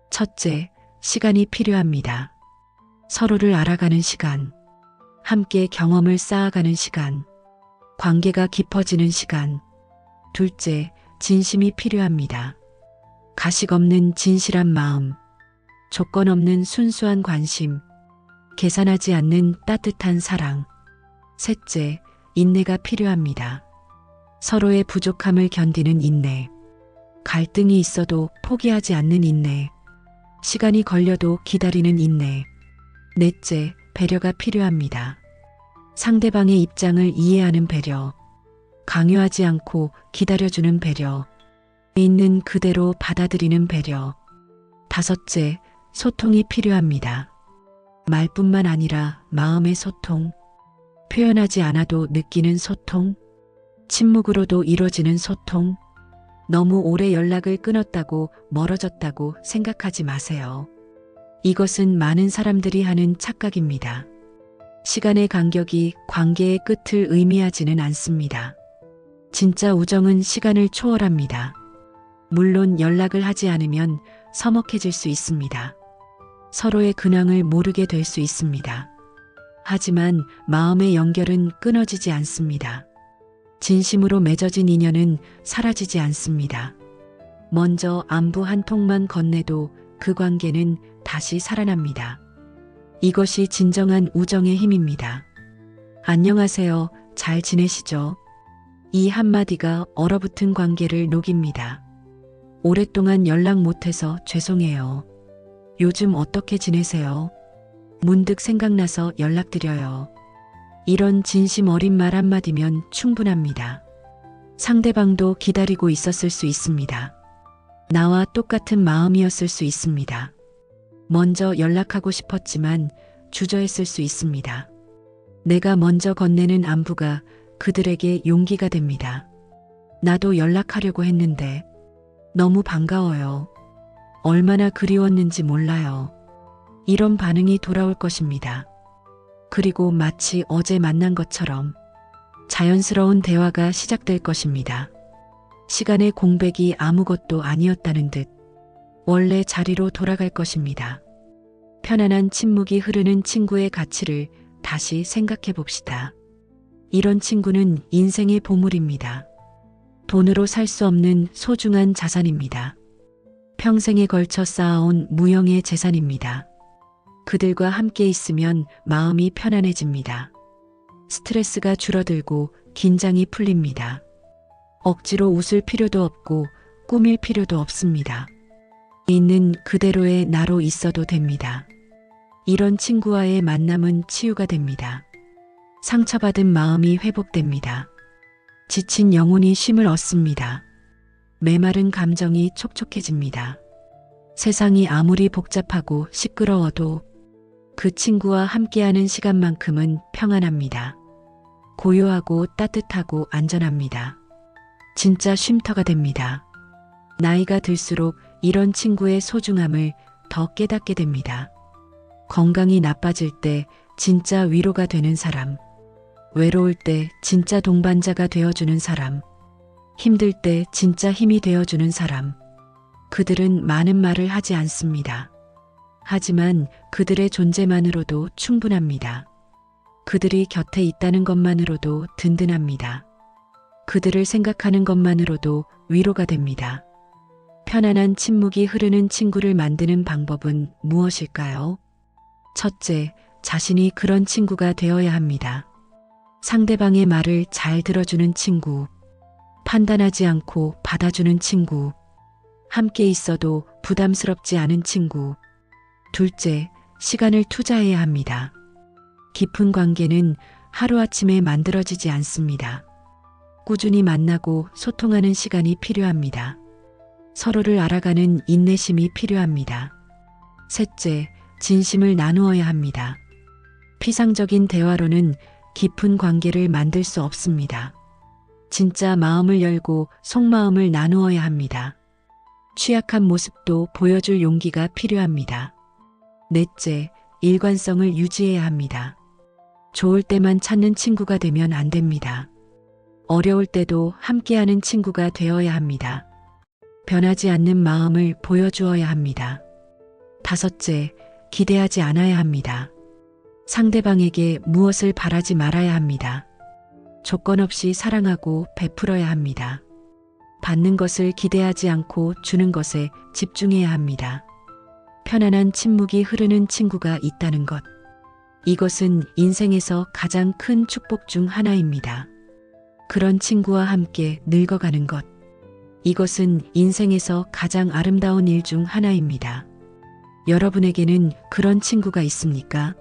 첫째, 시간이 필요합니다. 서로를 알아가는 시간, 함께 경험을 쌓아가는 시간, 관계가 깊어지는 시간. 둘째, 진심이 필요합니다. 가식 없는 진실한 마음, 조건 없는 순수한 관심, 계산하지 않는 따뜻한 사랑. 셋째, 인내가 필요합니다. 서로의 부족함을 견디는 인내, 갈등이 있어도 포기하지 않는 인내, 시간이 걸려도 기다리는 인내. 넷째, 배려가 필요합니다. 상대방의 입장을 이해하는 배려, 강요하지 않고 기다려주는 배려, 있는 그대로 받아들이는 배려. 다섯째, 소통이 필요합니다. 말뿐만 아니라 마음의 소통, 표현하지 않아도 느끼는 소통, 침묵으로도 이루어지는 소통. 너무 오래 연락을 끊었다고 멀어졌다고 생각하지 마세요. 이것은 많은 사람들이 하는 착각입니다. 시간의 간격이 관계의 끝을 의미하지는 않습니다. 진짜 우정은 시간을 초월합니다. 물론 연락을 하지 않으면 서먹해질 수 있습니다. 서로의 근황을 모르게 될 수 있습니다. 하지만 마음의 연결은 끊어지지 않습니다. 진심으로 맺어진 인연은 사라지지 않습니다. 먼저 안부 한 통만 건네도 그 관계는 다시 살아납니다. 이것이 진정한 우정의 힘입니다. 안녕하세요. 잘 지내시죠? 이 한마디가 얼어붙은 관계를 녹입니다. 오랫동안 연락 못해서 죄송해요. 요즘 어떻게 지내세요? 문득 생각나서 연락드려요. 이런 진심 어린 말 한마디면 충분합니다. 상대방도 기다리고 있었을 수 있습니다. 나와 똑같은 마음이었을 수 있습니다. 먼저 연락하고 싶었지만 주저했을 수 있습니다. 내가 먼저 건네는 안부가 그들에게 용기가 됩니다. 나도 연락하려고 했는데 너무 반가워요. 얼마나 그리웠는지 몰라요. 이런 반응이 돌아올 것입니다. 그리고 마치 어제 만난 것처럼 자연스러운 대화가 시작될 것입니다. 시간의 공백이 아무것도 아니었다는 듯 원래 자리로 돌아갈 것입니다. 편안한 침묵이 흐르는 친구의 가치를 다시 생각해 봅시다. 이런 친구는 인생의 보물입니다. 돈으로 살 수 없는 소중한 자산입니다. 평생에 걸쳐 쌓아온 무형의 재산입니다. 그들과 함께 있으면 마음이 편안해집니다. 스트레스가 줄어들고 긴장이 풀립니다. 억지로 웃을 필요도 없고 꾸밀 필요도 없습니다. 있는 그대로의 나로 있어도 됩니다. 이런 친구와의 만남은 치유가 됩니다. 상처받은 마음이 회복됩니다. 지친 영혼이 쉼을 얻습니다. 메마른 감정이 촉촉해집니다. 세상이 아무리 복잡하고 시끄러워도 그 친구와 함께하는 시간만큼은 평안합니다. 고요하고 따뜻하고 안전합니다. 진짜 쉼터가 됩니다. 나이가 들수록 이런 친구의 소중함을 더 깨닫게 됩니다. 건강이 나빠질 때 진짜 위로가 되는 사람, 외로울 때 진짜 동반자가 되어주는 사람, 힘들 때 진짜 힘이 되어주는 사람. 그들은 많은 말을 하지 않습니다. 하지만 그들의 존재만으로도 충분합니다. 그들이 곁에 있다는 것만으로도 든든합니다. 그들을 생각하는 것만으로도 위로가 됩니다. 편안한 침묵이 흐르는 친구를 만드는 방법은 무엇일까요? 첫째, 자신이 그런 친구가 되어야 합니다. 상대방의 말을 잘 들어주는 친구, 판단하지 않고 받아주는 친구, 함께 있어도 부담스럽지 않은 친구. 둘째, 시간을 투자해야 합니다. 깊은 관계는 하루아침에 만들어지지 않습니다. 꾸준히 만나고 소통하는 시간이 필요합니다. 서로를 알아가는 인내심이 필요합니다. 셋째, 진심을 나누어야 합니다. 피상적인 대화로는 깊은 관계를 만들 수 없습니다. 진짜 마음을 열고 속마음을 나누어야 합니다. 취약한 모습도 보여줄 용기가 필요합니다. 넷째, 일관성을 유지해야 합니다. 좋을 때만 찾는 친구가 되면 안 됩니다. 어려울 때도 함께하는 친구가 되어야 합니다. 변하지 않는 마음을 보여주어야 합니다. 다섯째, 기대하지 않아야 합니다. 상대방에게 무엇을 바라지 말아야 합니다. 조건 없이 사랑하고 베풀어야 합니다. 받는 것을 기대하지 않고 주는 것에 집중해야 합니다. 편안한 침묵이 흐르는 친구가 있다는 것. 이것은 인생에서 가장 큰 축복 중 하나입니다. 그런 친구와 함께 늙어가는 것. 이것은 인생에서 가장 아름다운 일 중 하나입니다. 여러분에게는 그런 친구가 있습니까?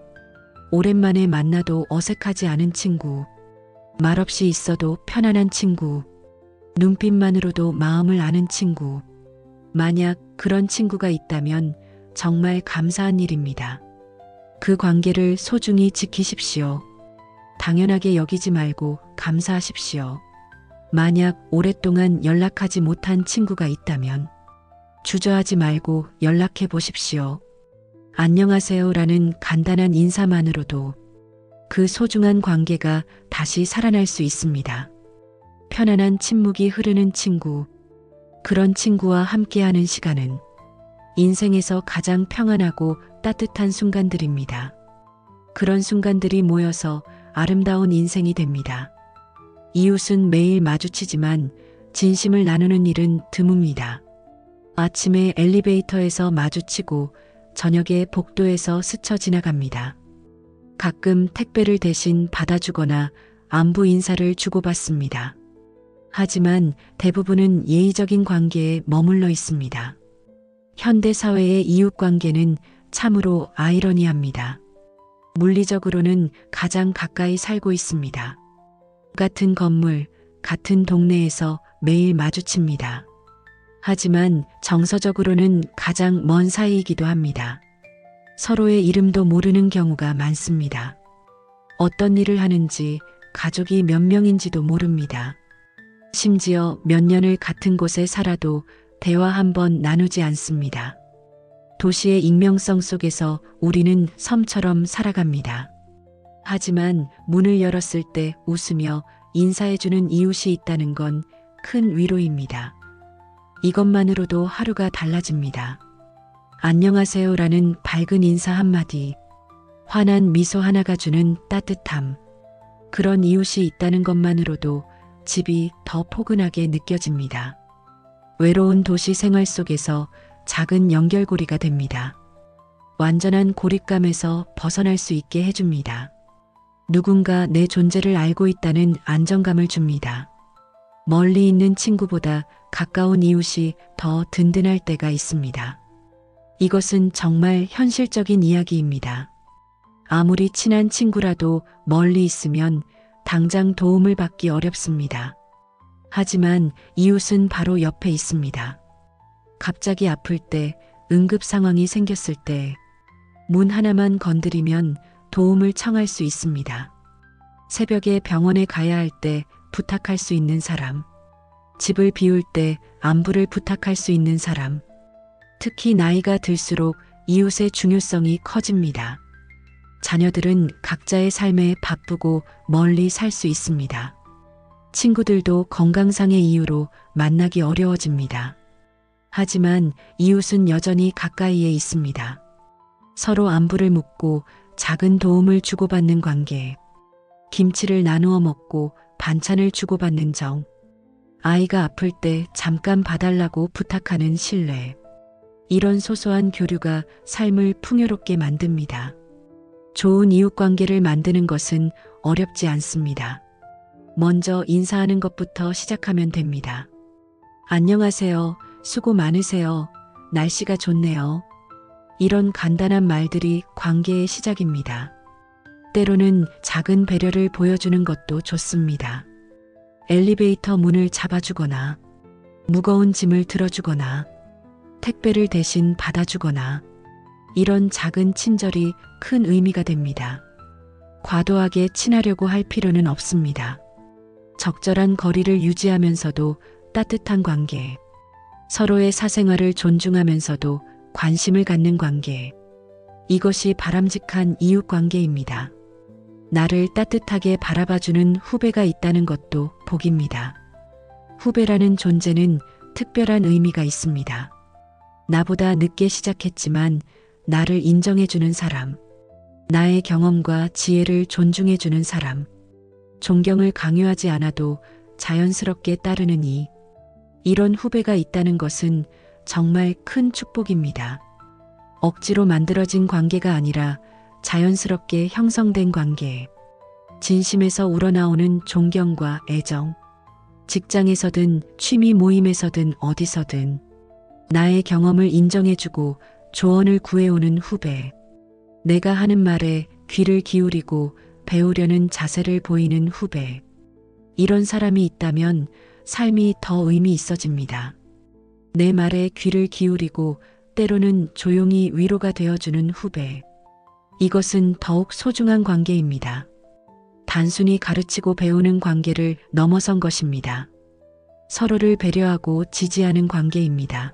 오랜만에 만나도 어색하지 않은 친구, 말없이 있어도 편안한 친구, 눈빛만으로도 마음을 아는 친구. 만약 그런 친구가 있다면 정말 감사한 일입니다. 그 관계를 소중히 지키십시오. 당연하게 여기지 말고 감사하십시오. 만약 오랫동안 연락하지 못한 친구가 있다면 주저하지 말고 연락해 보십시오. 안녕하세요라는 간단한 인사만으로도 그 소중한 관계가 다시 살아날 수 있습니다. 편안한 침묵이 흐르는 친구. 그런 친구와 함께하는 시간은 인생에서 가장 평안하고 따뜻한 순간들입니다. 그런 순간들이 모여서 아름다운 인생이 됩니다. 이웃은 매일 마주치지만 진심을 나누는 일은 드뭅니다. 아침에 엘리베이터에서 마주치고 저녁에 복도에서 스쳐 지나갑니다. 가끔 택배를 대신 받아주거나 안부 인사를 주고받습니다. 하지만 대부분은 예의적인 관계에 머물러 있습니다. 현대 사회의 이웃 관계는 참으로 아이러니합니다. 물리적으로는 가장 가까이 살고 있습니다. 같은 건물, 같은 동네에서 매일 마주칩니다. 하지만 정서적으로는 가장 먼 사이이기도 합니다. 서로의 이름도 모르는 경우가 많습니다. 어떤 일을 하는지, 가족이 몇 명인지도 모릅니다. 심지어 몇 년을 같은 곳에 살아도 대화 한 번 나누지 않습니다. 도시의 익명성 속에서 우리는 섬처럼 살아갑니다. 하지만 문을 열었을 때 웃으며 인사해주는 이웃이 있다는 건 큰 위로입니다. 이것만으로도 하루가 달라집니다. 안녕하세요라는 밝은 인사 한마디, 환한 미소 하나가 주는 따뜻함. 그런 이웃이 있다는 것만으로도 집이 더 포근하게 느껴집니다. 외로운 도시 생활 속에서 작은 연결고리가 됩니다. 완전한 고립감에서 벗어날 수 있게 해줍니다. 누군가 내 존재를 알고 있다는 안정감을 줍니다. 멀리 있는 친구보다 가까운 이웃이 더 든든할 때가 있습니다. 이것은 정말 현실적인 이야기입니다. 아무리 친한 친구라도 멀리 있으면 당장 도움을 받기 어렵습니다. 하지만 이웃은 바로 옆에 있습니다. 갑자기 아플 때, 응급 상황이 생겼을 때, 문 하나만 건드리면 도움을 청할 수 있습니다. 새벽에 병원에 가야 할 때 부탁할 수 있는 사람, 집을 비울 때 안부를 부탁할 수 있는 사람, 특히 나이가 들수록 이웃의 중요성이 커집니다. 자녀들은 각자의 삶에 바쁘고 멀리 살 수 있습니다. 친구들도 건강상의 이유로 만나기 어려워집니다. 하지만 이웃은 여전히 가까이에 있습니다. 서로 안부를 묻고 작은 도움을 주고받는 관계. 김치를 나누어 먹고 반찬을 주고받는 정. 아이가 아플 때 잠깐 봐달라고 부탁하는 신뢰. 이런 소소한 교류가 삶을 풍요롭게 만듭니다. 좋은 이웃관계를 만드는 것은 어렵지 않습니다. 먼저 인사하는 것부터 시작하면 됩니다. 안녕하세요. 수고 많으세요. 날씨가 좋네요. 이런 간단한 말들이 관계의 시작입니다. 때로는 작은 배려를 보여주는 것도 좋습니다. 엘리베이터 문을 잡아주거나, 무거운 짐을 들어주거나, 택배를 대신 받아주거나, 이런 작은 친절이 큰 의미가 됩니다. 과도하게 친하려고 할 필요는 없습니다. 적절한 거리를 유지하면서도 따뜻한 관계, 서로의 사생활을 존중하면서도 관심을 갖는 관계, 이것이 바람직한 이웃 관계입니다. 나를 따뜻하게 바라봐주는 후배가 있다는 것도 복입니다. 후배라는 존재는 특별한 의미가 있습니다. 나보다 늦게 시작했지만 나를 인정해주는 사람, 나의 경험과 지혜를 존중해주는 사람, 존경을 강요하지 않아도 자연스럽게 따르는 이런 후배가 있다는 것은 정말 큰 축복입니다. 억지로 만들어진 관계가 아니라 자연스럽게 형성된 관계, 진심에서 우러나오는 존경과 애정, 직장에서든 취미 모임에서든 어디서든 나의 경험을 인정해주고 조언을 구해오는 후배, 내가 하는 말에 귀를 기울이고 배우려는 자세를 보이는 후배, 이런 사람이 있다면 삶이 더 의미 있어집니다. 내 말에 귀를 기울이고 때로는 조용히 위로가 되어주는 후배, 이것은 더욱 소중한 관계입니다. 단순히 가르치고 배우는 관계를 넘어선 것입니다. 서로를 배려하고 지지하는 관계입니다.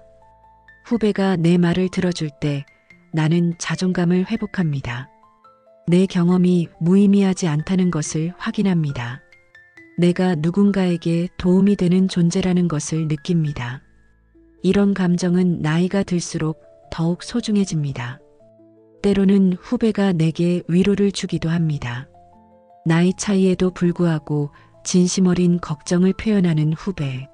후배가 내 말을 들어줄 때 나는 자존감을 회복합니다. 내 경험이 무의미하지 않다는 것을 확인합니다. 내가 누군가에게 도움이 되는 존재라는 것을 느낍니다. 이런 감정은 나이가 들수록 더욱 소중해집니다. 때로는 후배가 내게 위로를 주기도 합니다. 나이 차이에도 불구하고 진심 어린 걱정을 표현하는 후배,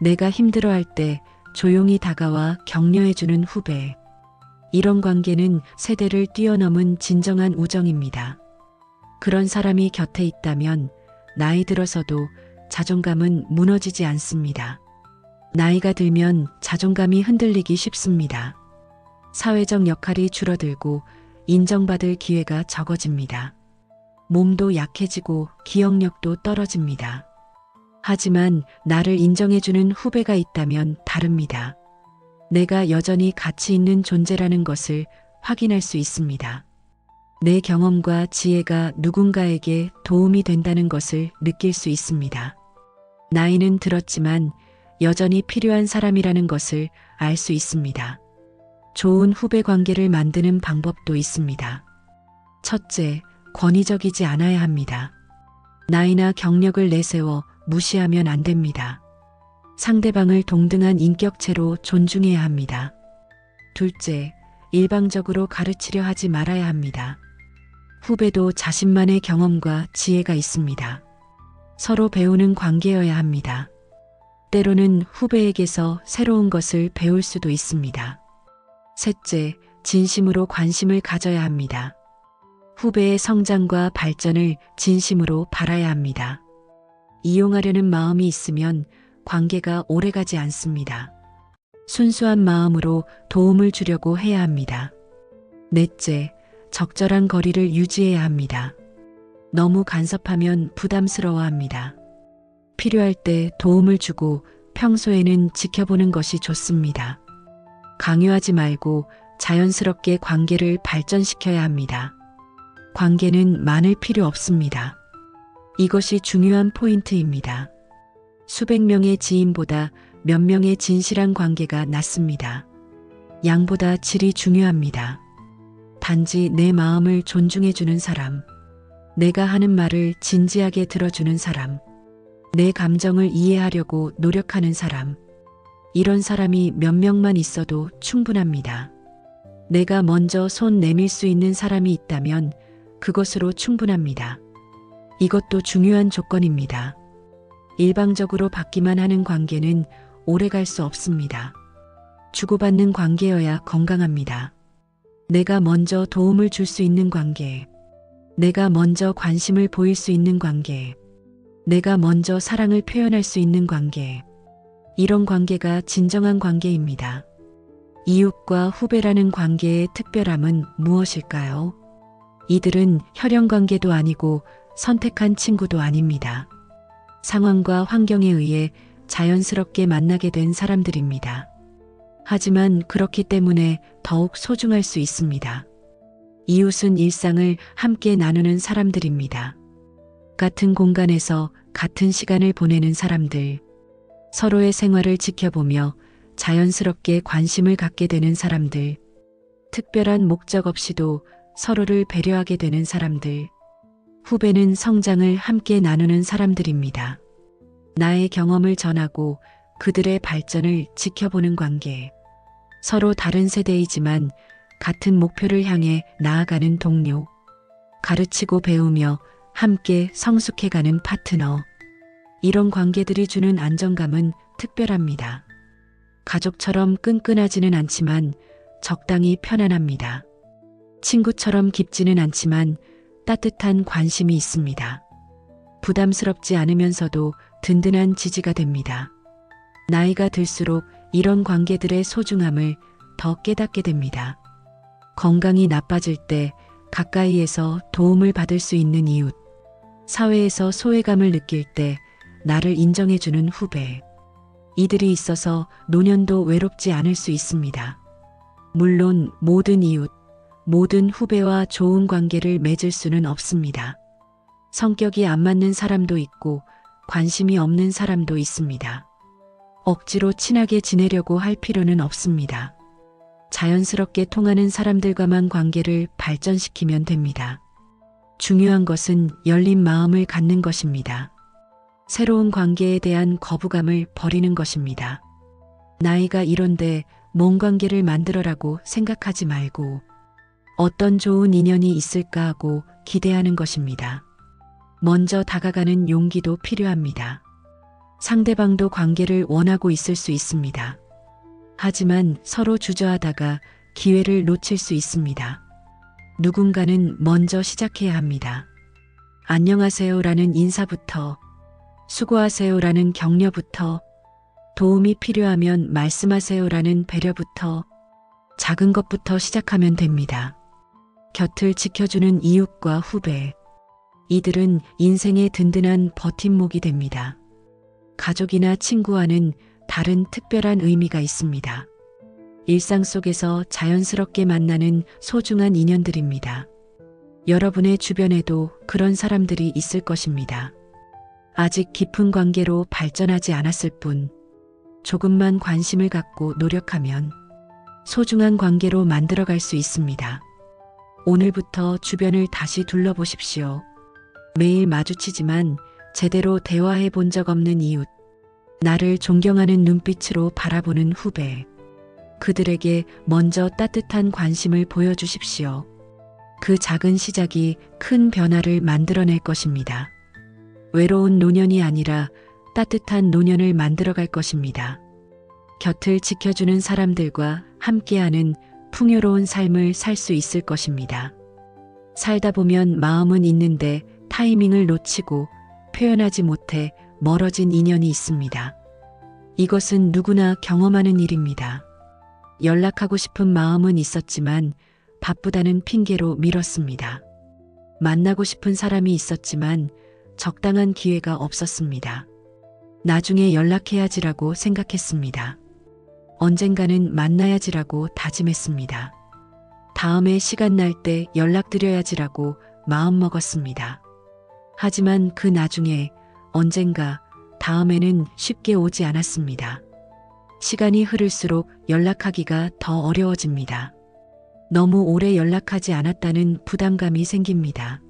내가 힘들어할 때 조용히 다가와 격려해주는 후배, 이런 관계는 세대를 뛰어넘은 진정한 우정입니다. 그런 사람이 곁에 있다면 나이 들어서도 자존감은 무너지지 않습니다. 나이가 들면 자존감이 흔들리기 쉽습니다. 사회적 역할이 줄어들고 인정받을 기회가 적어집니다. 몸도 약해지고 기억력도 떨어집니다. 하지만 나를 인정해주는 후배가 있다면 다릅니다. 내가 여전히 가치 있는 존재라는 것을 확인할 수 있습니다. 내 경험과 지혜가 누군가에게 도움이 된다는 것을 느낄 수 있습니다. 나이는 들었지만 여전히 필요한 사람이라는 것을 알 수 있습니다. 좋은 후배 관계를 만드는 방법도 있습니다. 첫째, 권위적이지 않아야 합니다. 나이나 경력을 내세워 무시하면 안 됩니다. 상대방을 동등한 인격체로 존중해야 합니다. 둘째, 일방적으로 가르치려 하지 말아야 합니다. 후배도 자신만의 경험과 지혜가 있습니다. 서로 배우는 관계여야 합니다. 때로는 후배에게서 새로운 것을 배울 수도 있습니다. 셋째, 진심으로 관심을 가져야 합니다. 후배의 성장과 발전을 진심으로 바라야 합니다. 이용하려는 마음이 있으면 관계가 오래가지 않습니다. 순수한 마음으로 도움을 주려고 해야 합니다. 넷째, 적절한 거리를 유지해야 합니다. 너무 간섭하면 부담스러워합니다. 필요할 때 도움을 주고 평소에는 지켜보는 것이 좋습니다. 강요하지 말고 자연스럽게 관계를 발전시켜야 합니다. 관계는 많을 필요 없습니다. 이것이 중요한 포인트입니다. 수백 명의 지인보다 몇 명의 진실한 관계가 낫습니다. 양보다 질이 중요합니다. 단지 내 마음을 존중해주는 사람, 내가 하는 말을 진지하게 들어주는 사람, 내 감정을 이해하려고 노력하는 사람, 이런 사람이 몇 명만 있어도 충분합니다. 내가 먼저 손 내밀 수 있는 사람이 있다면 그것으로 충분합니다. 이것도 중요한 조건입니다. 일방적으로 받기만 하는 관계는 오래 갈 수 없습니다. 주고받는 관계여야 건강합니다. 내가 먼저 도움을 줄 수 있는 관계, 내가 먼저 관심을 보일 수 있는 관계, 내가 먼저 사랑을 표현할 수 있는 관계, 이런 관계가 진정한 관계입니다. 이웃과 후배라는 관계의 특별함은 무엇일까요? 이들은 혈연 관계도 아니고 선택한 친구도 아닙니다. 상황과 환경에 의해 자연스럽게 만나게 된 사람들입니다. 하지만 그렇기 때문에 더욱 소중할 수 있습니다. 이웃은 일상을 함께 나누는 사람들입니다. 같은 공간에서 같은 시간을 보내는 사람들, 서로의 생활을 지켜보며 자연스럽게 관심을 갖게 되는 사람들, 특별한 목적 없이도 서로를 배려하게 되는 사람들, 후배는 성장을 함께 나누는 사람들입니다. 나의 경험을 전하고 그들의 발전을 지켜보는 관계, 서로 다른 세대이지만 같은 목표를 향해 나아가는 동료, 가르치고 배우며 함께 성숙해가는 파트너, 이런 관계들이 주는 안정감은 특별합니다. 가족처럼 끈끈하지는 않지만 적당히 편안합니다. 친구처럼 깊지는 않지만 따뜻한 관심이 있습니다. 부담스럽지 않으면서도 든든한 지지가 됩니다. 나이가 들수록 이런 관계들의 소중함을 더 깨닫게 됩니다. 건강이 나빠질 때 가까이에서 도움을 받을 수 있는 이웃, 사회에서 소외감을 느낄 때 나를 인정해주는 후배, 이들이 있어서 노년도 외롭지 않을 수 있습니다. 물론 모든 이웃, 모든 후배와 좋은 관계를 맺을 수는 없습니다. 성격이 안 맞는 사람도 있고 관심이 없는 사람도 있습니다. 억지로 친하게 지내려고 할 필요는 없습니다. 자연스럽게 통하는 사람들과만 관계를 발전시키면 됩니다. 중요한 것은 열린 마음을 갖는 것입니다. 새로운 관계에 대한 거부감을 버리는 것입니다. 나이가 이런데 뭔 관계를 만들어라고 생각하지 말고 어떤 좋은 인연이 있을까 하고 기대하는 것입니다. 먼저 다가가는 용기도 필요합니다. 상대방도 관계를 원하고 있을 수 있습니다. 하지만 서로 주저하다가 기회를 놓칠 수 있습니다. 누군가는 먼저 시작해야 합니다. 안녕하세요라는 인사부터, 수고하세요라는 격려부터, 도움이 필요하면 말씀하세요라는 배려부터, 작은 것부터 시작하면 됩니다. 곁을 지켜주는 이웃과 후배, 이들은 인생의 든든한 버팀목이 됩니다. 가족이나 친구와는 다른 특별한 의미가 있습니다. 일상 속에서 자연스럽게 만나는 소중한 인연들입니다. 여러분의 주변에도 그런 사람들이 있을 것입니다. 아직 깊은 관계로 발전하지 않았을 뿐, 조금만 관심을 갖고 노력하면 소중한 관계로 만들어갈 수 있습니다. 오늘부터 주변을 다시 둘러보십시오. 매일 마주치지만 제대로 대화해 본 적 없는 이웃, 나를 존경하는 눈빛으로 바라보는 후배, 그들에게 먼저 따뜻한 관심을 보여주십시오. 그 작은 시작이 큰 변화를 만들어낼 것입니다. 외로운 노년이 아니라 따뜻한 노년을 만들어갈 것입니다. 곁을 지켜주는 사람들과 함께하는 풍요로운 삶을 살 수 있을 것입니다. 살다 보면 마음은 있는데 타이밍을 놓치고 표현하지 못해 멀어진 인연이 있습니다. 이것은 누구나 경험하는 일입니다. 연락하고 싶은 마음은 있었지만 바쁘다는 핑계로 미뤘습니다. 만나고 싶은 사람이 있었지만 적당한 기회가 없었습니다. 나중에 연락해야지라고 생각했습니다. 언젠가는 만나야지라고 다짐했습니다. 다음에 시간 날 때 연락드려야지라고 마음먹었습니다. 하지만 그 나중에 언젠가 다음에는 쉽게 오지 않았습니다. 시간이 흐를수록 연락하기가 더 어려워집니다. 너무 오래 연락하지 않았다는 부담감이 생깁니다.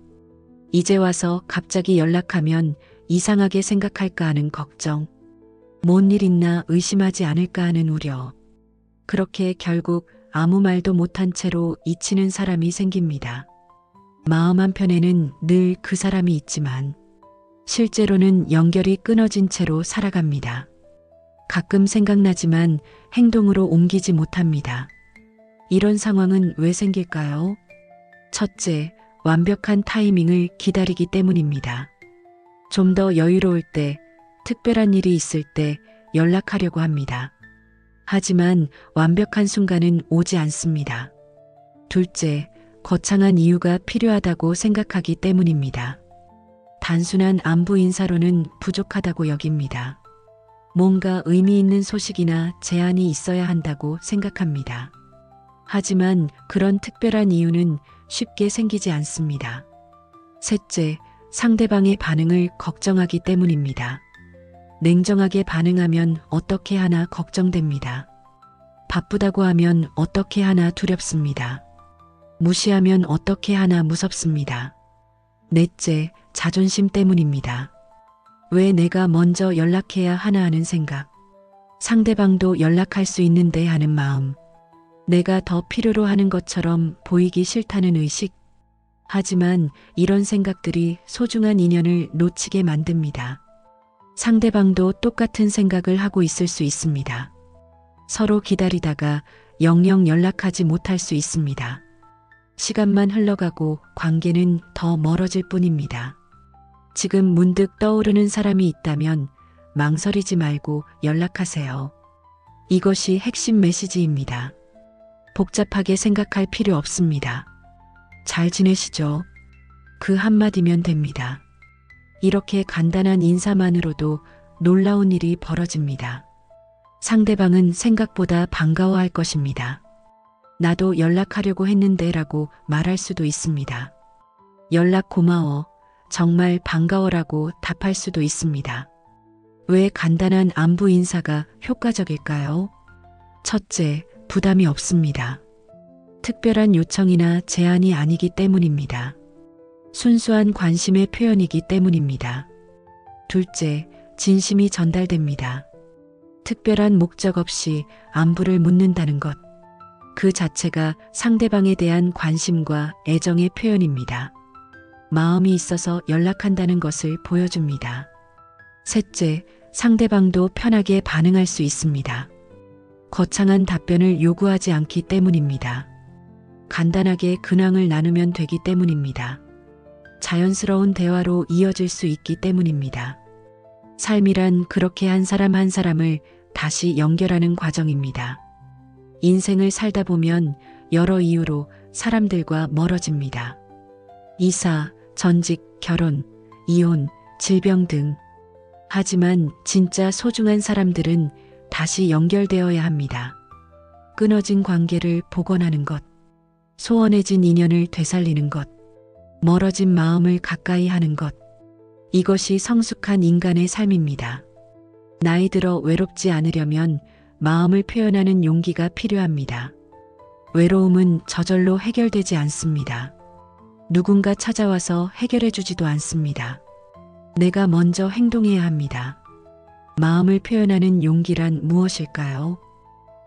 이제 와서 갑자기 연락하면 이상하게 생각할까 하는 걱정, 뭔 일 있나 의심하지 않을까 하는 우려, 그렇게 결국 아무 말도 못한 채로 잊히는 사람이 생깁니다. 마음 한편에는 늘 그 사람이 있지만 실제로는 연결이 끊어진 채로 살아갑니다. 가끔 생각나지만 행동으로 옮기지 못합니다. 이런 상황은 왜 생길까요? 첫째, 완벽한 타이밍을 기다리기 때문입니다. 좀 더 여유로울 때, 특별한 일이 있을 때 연락하려고 합니다. 하지만 완벽한 순간은 오지 않습니다. 둘째, 거창한 이유가 필요하다고 생각하기 때문입니다. 단순한 안부 인사로는 부족하다고 여깁니다. 뭔가 의미 있는 소식이나 제안이 있어야 한다고 생각합니다. 하지만 그런 특별한 이유는 쉽게 생기지 않습니다. 셋째, 상대방의 반응을 걱정하기 때문입니다. 냉정하게 반응하면 어떻게 하나 걱정됩니다. 바쁘다고 하면 어떻게 하나 두렵습니다. 무시하면 어떻게 하나 무섭습니다. 넷째, 자존심 때문입니다. 왜 내가 먼저 연락해야 하나 하는 생각. 상대방도 연락할 수 있는데 하는 마음. 내가 더 필요로 하는 것처럼 보이기 싫다는 의식. 하지만 이런 생각들이 소중한 인연을 놓치게 만듭니다. 상대방도 똑같은 생각을 하고 있을 수 있습니다. 서로 기다리다가 영영 연락하지 못할 수 있습니다. 시간만 흘러가고 관계는 더 멀어질 뿐입니다. 지금 문득 떠오르는 사람이 있다면 망설이지 말고 연락하세요. 이것이 핵심 메시지입니다. 복잡하게 생각할 필요 없습니다. 잘 지내시죠? 그 한마디면 됩니다. 이렇게 간단한 인사만으로도 놀라운 일이 벌어집니다. 상대방은 생각보다 반가워할 것입니다. 나도 연락하려고 했는데 라고 말할 수도 있습니다. 연락 고마워, 정말 반가워라고 답할 수도 있습니다. 왜 간단한 안부 인사가 효과적일까요? 첫째, 부담이 없습니다. 특별한 요청이나 제안이 아니기 때문입니다. 순수한 관심의 표현이기 때문입니다. 둘째, 진심이 전달됩니다. 특별한 목적 없이 안부를 묻는다는 것. 그 자체가 상대방에 대한 관심과 애정의 표현입니다. 마음이 있어서 연락한다는 것을 보여줍니다. 셋째, 상대방도 편하게 반응할 수 있습니다. 거창한 답변을 요구하지 않기 때문입니다. 간단하게 근황을 나누면 되기 때문입니다. 자연스러운 대화로 이어질 수 있기 때문입니다. 삶이란 그렇게 한 사람 한 사람을 다시 연결하는 과정입니다. 인생을 살다 보면 여러 이유로 사람들과 멀어집니다. 이사, 전직, 결혼, 이혼, 질병 등. 하지만 진짜 소중한 사람들은 다시 연결되어야 합니다. 끊어진 관계를 복원하는 것, 소원해진 인연을 되살리는 것, 멀어진 마음을 가까이 하는 것. 이것이 성숙한 인간의 삶입니다. 나이 들어 외롭지 않으려면 마음을 표현하는 용기가 필요합니다. 외로움은 저절로 해결되지 않습니다. 누군가 찾아와서 해결해주지도 않습니다. 내가 먼저 행동해야 합니다. 마음을 표현하는 용기란 무엇일까요?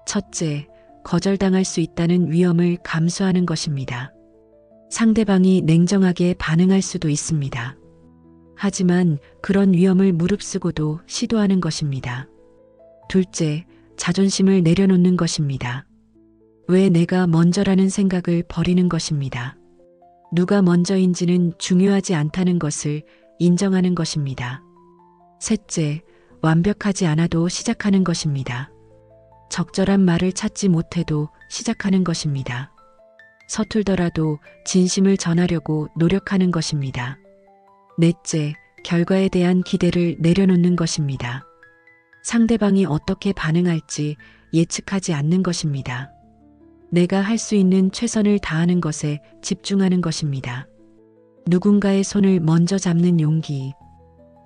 첫째, 거절당할 수 있다는 위험을 감수하는 것입니다. 상대방이 냉정하게 반응할 수도 있습니다. 하지만 그런 위험을 무릅쓰고도 시도하는 것입니다. 둘째, 자존심을 내려놓는 것입니다. 왜 내가 먼저라는 생각을 버리는 것입니다. 누가 먼저인지는 중요하지 않다는 것을 인정하는 것입니다. 셋째, 완벽하지 않아도 시작하는 것입니다. 적절한 말을 찾지 못해도 시작하는 것입니다. 서툴더라도 진심을 전하려고 노력하는 것입니다. 넷째, 결과에 대한 기대를 내려놓는 것입니다. 상대방이 어떻게 반응할지 예측하지 않는 것입니다. 내가 할 수 있는 최선을 다하는 것에 집중하는 것입니다. 누군가의 손을 먼저 잡는 용기.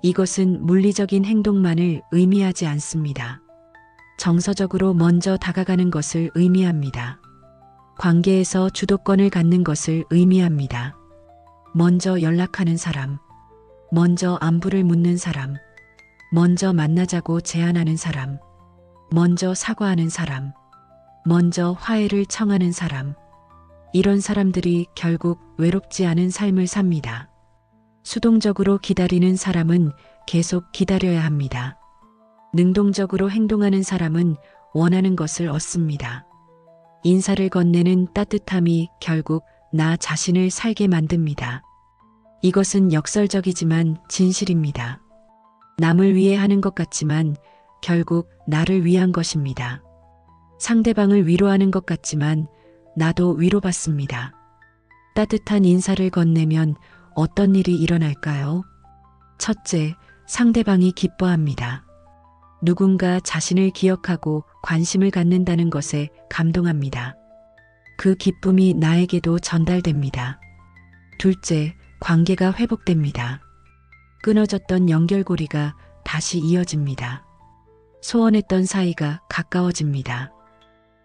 이것은 물리적인 행동만을 의미하지 않습니다. 정서적으로 먼저 다가가는 것을 의미합니다. 관계에서 주도권을 갖는 것을 의미합니다. 먼저 연락하는 사람, 먼저 안부를 묻는 사람, 먼저 만나자고 제안하는 사람, 먼저 사과하는 사람, 먼저 화해를 청하는 사람. 이런 사람들이 결국 외롭지 않은 삶을 삽니다. 수동적으로 기다리는 사람은 계속 기다려야 합니다. 능동적으로 행동하는 사람은 원하는 것을 얻습니다. 인사를 건네는 따뜻함이 결국 나 자신을 살게 만듭니다. 이것은 역설적이지만 진실입니다. 남을 위해 하는 것 같지만 결국 나를 위한 것입니다. 상대방을 위로하는 것 같지만 나도 위로받습니다. 따뜻한 인사를 건네면 어떤 일이 일어날까요? 첫째, 상대방이 기뻐합니다. 누군가 자신을 기억하고 관심을 갖는다는 것에 감동합니다. 그 기쁨이 나에게도 전달됩니다. 둘째, 관계가 회복됩니다. 끊어졌던 연결고리가 다시 이어집니다. 소원했던 사이가 가까워집니다.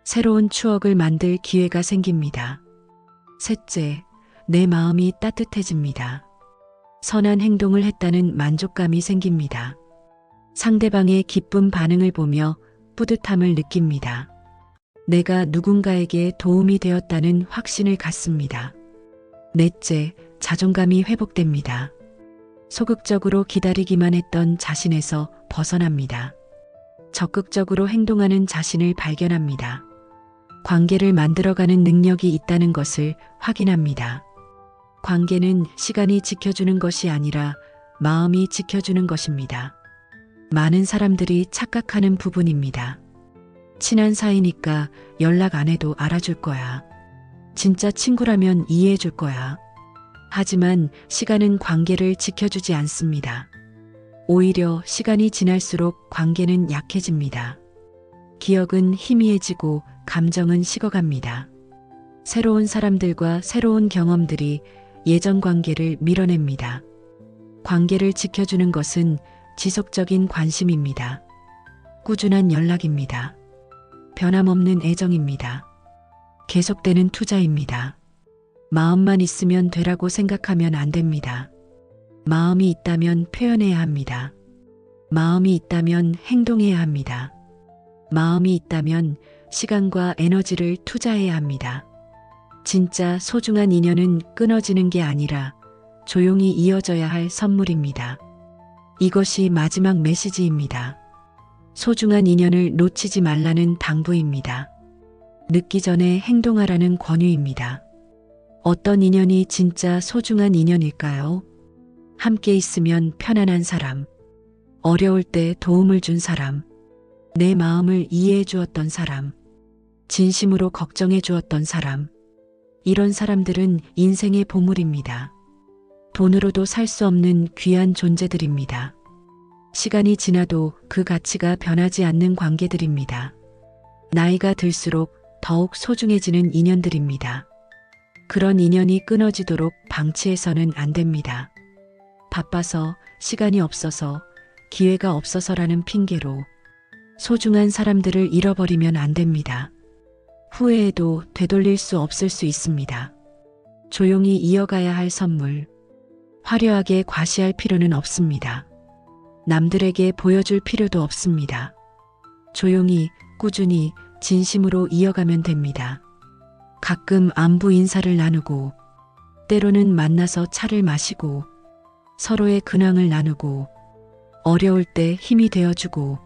새로운 추억을 만들 기회가 생깁니다. 셋째, 내 마음이 따뜻해집니다. 선한 행동을 했다는 만족감이 생깁니다. 상대방의 기쁜 반응을 보며 뿌듯함을 느낍니다. 내가 누군가에게 도움이 되었다는 확신을 갖습니다. 넷째, 자존감이 회복됩니다. 소극적으로 기다리기만 했던 자신에서 벗어납니다. 적극적으로 행동하는 자신을 발견합니다. 관계를 만들어가는 능력이 있다는 것을 확인합니다. 관계는 시간이 지켜주는 것이 아니라 마음이 지켜주는 것입니다. 많은 사람들이 착각하는 부분입니다. 친한 사이니까 연락 안 해도 알아줄 거야. 진짜 친구라면 이해해 줄 거야. 하지만 시간은 관계를 지켜주지 않습니다. 오히려 시간이 지날수록 관계는 약해집니다. 기억은 희미해지고 감정은 식어갑니다. 새로운 사람들과 새로운 경험들이 예전 관계를 밀어냅니다. 관계를 지켜주는 것은 지속적인 관심입니다. 꾸준한 연락입니다. 변함없는 애정입니다. 계속되는 투자입니다. 마음만 있으면 되라고 생각하면 안 됩니다. 마음이 있다면 표현해야 합니다. 마음이 있다면 행동해야 합니다. 마음이 있다면 시간과 에너지를 투자해야 합니다. 진짜 소중한 인연은 끊어지는 게 아니라 조용히 이어져야 할 선물입니다. 이것이 마지막 메시지입니다. 소중한 인연을 놓치지 말라는 당부입니다. 늦기 전에 행동하라는 권유입니다. 어떤 인연이 진짜 소중한 인연일까요? 함께 있으면 편안한 사람, 어려울 때 도움을 준 사람, 내 마음을 이해해 주었던 사람, 진심으로 걱정해 주었던 사람, 이런 사람들은 인생의 보물입니다. 돈으로도 살 수 없는 귀한 존재들입니다. 시간이 지나도 그 가치가 변하지 않는 관계들입니다. 나이가 들수록 더욱 소중해지는 인연들입니다. 그런 인연이 끊어지도록 방치해서는 안 됩니다. 바빠서, 시간이 없어서, 기회가 없어서라는 핑계로 소중한 사람들을 잃어버리면 안 됩니다. 후회해도 되돌릴 수 없을 수 있습니다. 조용히 이어가야 할 선물, 화려하게 과시할 필요는 없습니다. 남들에게 보여줄 필요도 없습니다. 조용히, 꾸준히, 진심으로 이어가면 됩니다. 가끔 안부 인사를 나누고, 때로는 만나서 차를 마시고, 서로의 근황을 나누고, 어려울 때 힘이 되어주고,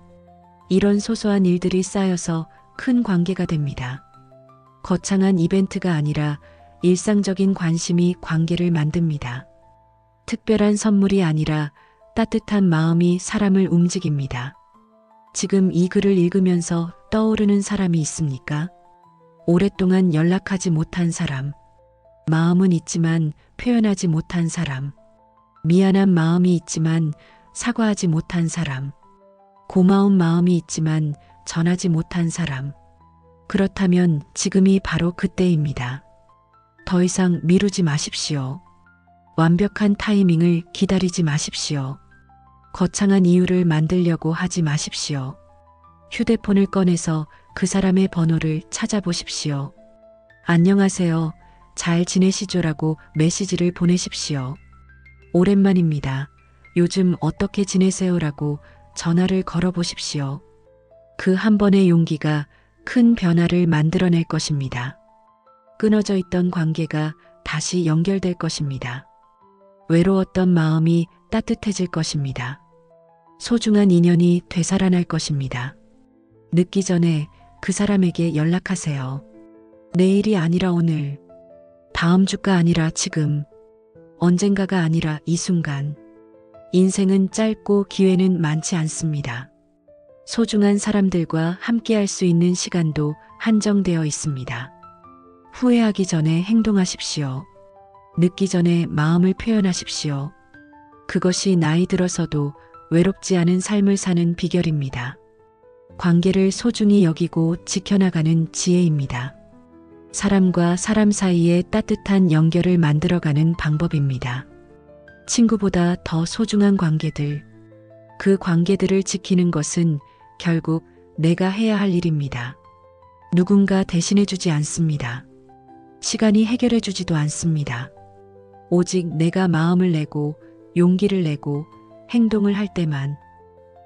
이런 소소한 일들이 쌓여서 큰 관계가 됩니다. 거창한 이벤트가 아니라 일상적인 관심이 관계를 만듭니다. 특별한 선물이 아니라 따뜻한 마음이 사람을 움직입니다. 지금 이 글을 읽으면서 떠오르는 사람이 있습니까? 오랫동안 연락하지 못한 사람, 마음은 있지만 표현하지 못한 사람, 미안한 마음이 있지만 사과하지 못한 사람, 고마운 마음이 있지만 전하지 못한 사람. 그렇다면 지금이 바로 그때입니다. 더 이상 미루지 마십시오. 완벽한 타이밍을 기다리지 마십시오. 거창한 이유를 만들려고 하지 마십시오. 휴대폰을 꺼내서 그 사람의 번호를 찾아보십시오. 안녕하세요. 잘 지내시죠라고 메시지를 보내십시오. 오랜만입니다. 요즘 어떻게 지내세요라고 전화를 걸어보십시오. 그 한 번의 용기가 큰 변화를 만들어낼 것입니다. 끊어져 있던 관계가 다시 연결될 것입니다. 외로웠던 마음이 따뜻해질 것입니다. 소중한 인연이 되살아날 것입니다. 늦기 전에 그 사람에게 연락하세요. 내일이 아니라 오늘, 다음 주가 아니라 지금, 언젠가가 아니라 이 순간. 인생은 짧고 기회는 많지 않습니다. 소중한 사람들과 함께할 수 있는 시간도 한정되어 있습니다. 후회하기 전에 행동하십시오. 늦기 전에 마음을 표현하십시오. 그것이 나이 들어서도 외롭지 않은 삶을 사는 비결입니다. 관계를 소중히 여기고 지켜나가는 지혜입니다. 사람과 사람 사이에 따뜻한 연결을 만들어가는 방법입니다. 친구보다 더 소중한 관계들, 그 관계들을 지키는 것은 결국 내가 해야 할 일입니다. 누군가 대신해주지 않습니다. 시간이 해결해주지도 않습니다. 오직 내가 마음을 내고 용기를 내고 행동을 할 때만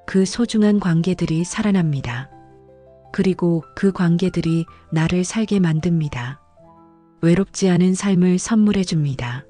그 소중한 관계들이 살아납니다. 그리고 그 관계들이 나를 살게 만듭니다. 외롭지 않은 삶을 선물해 줍니다.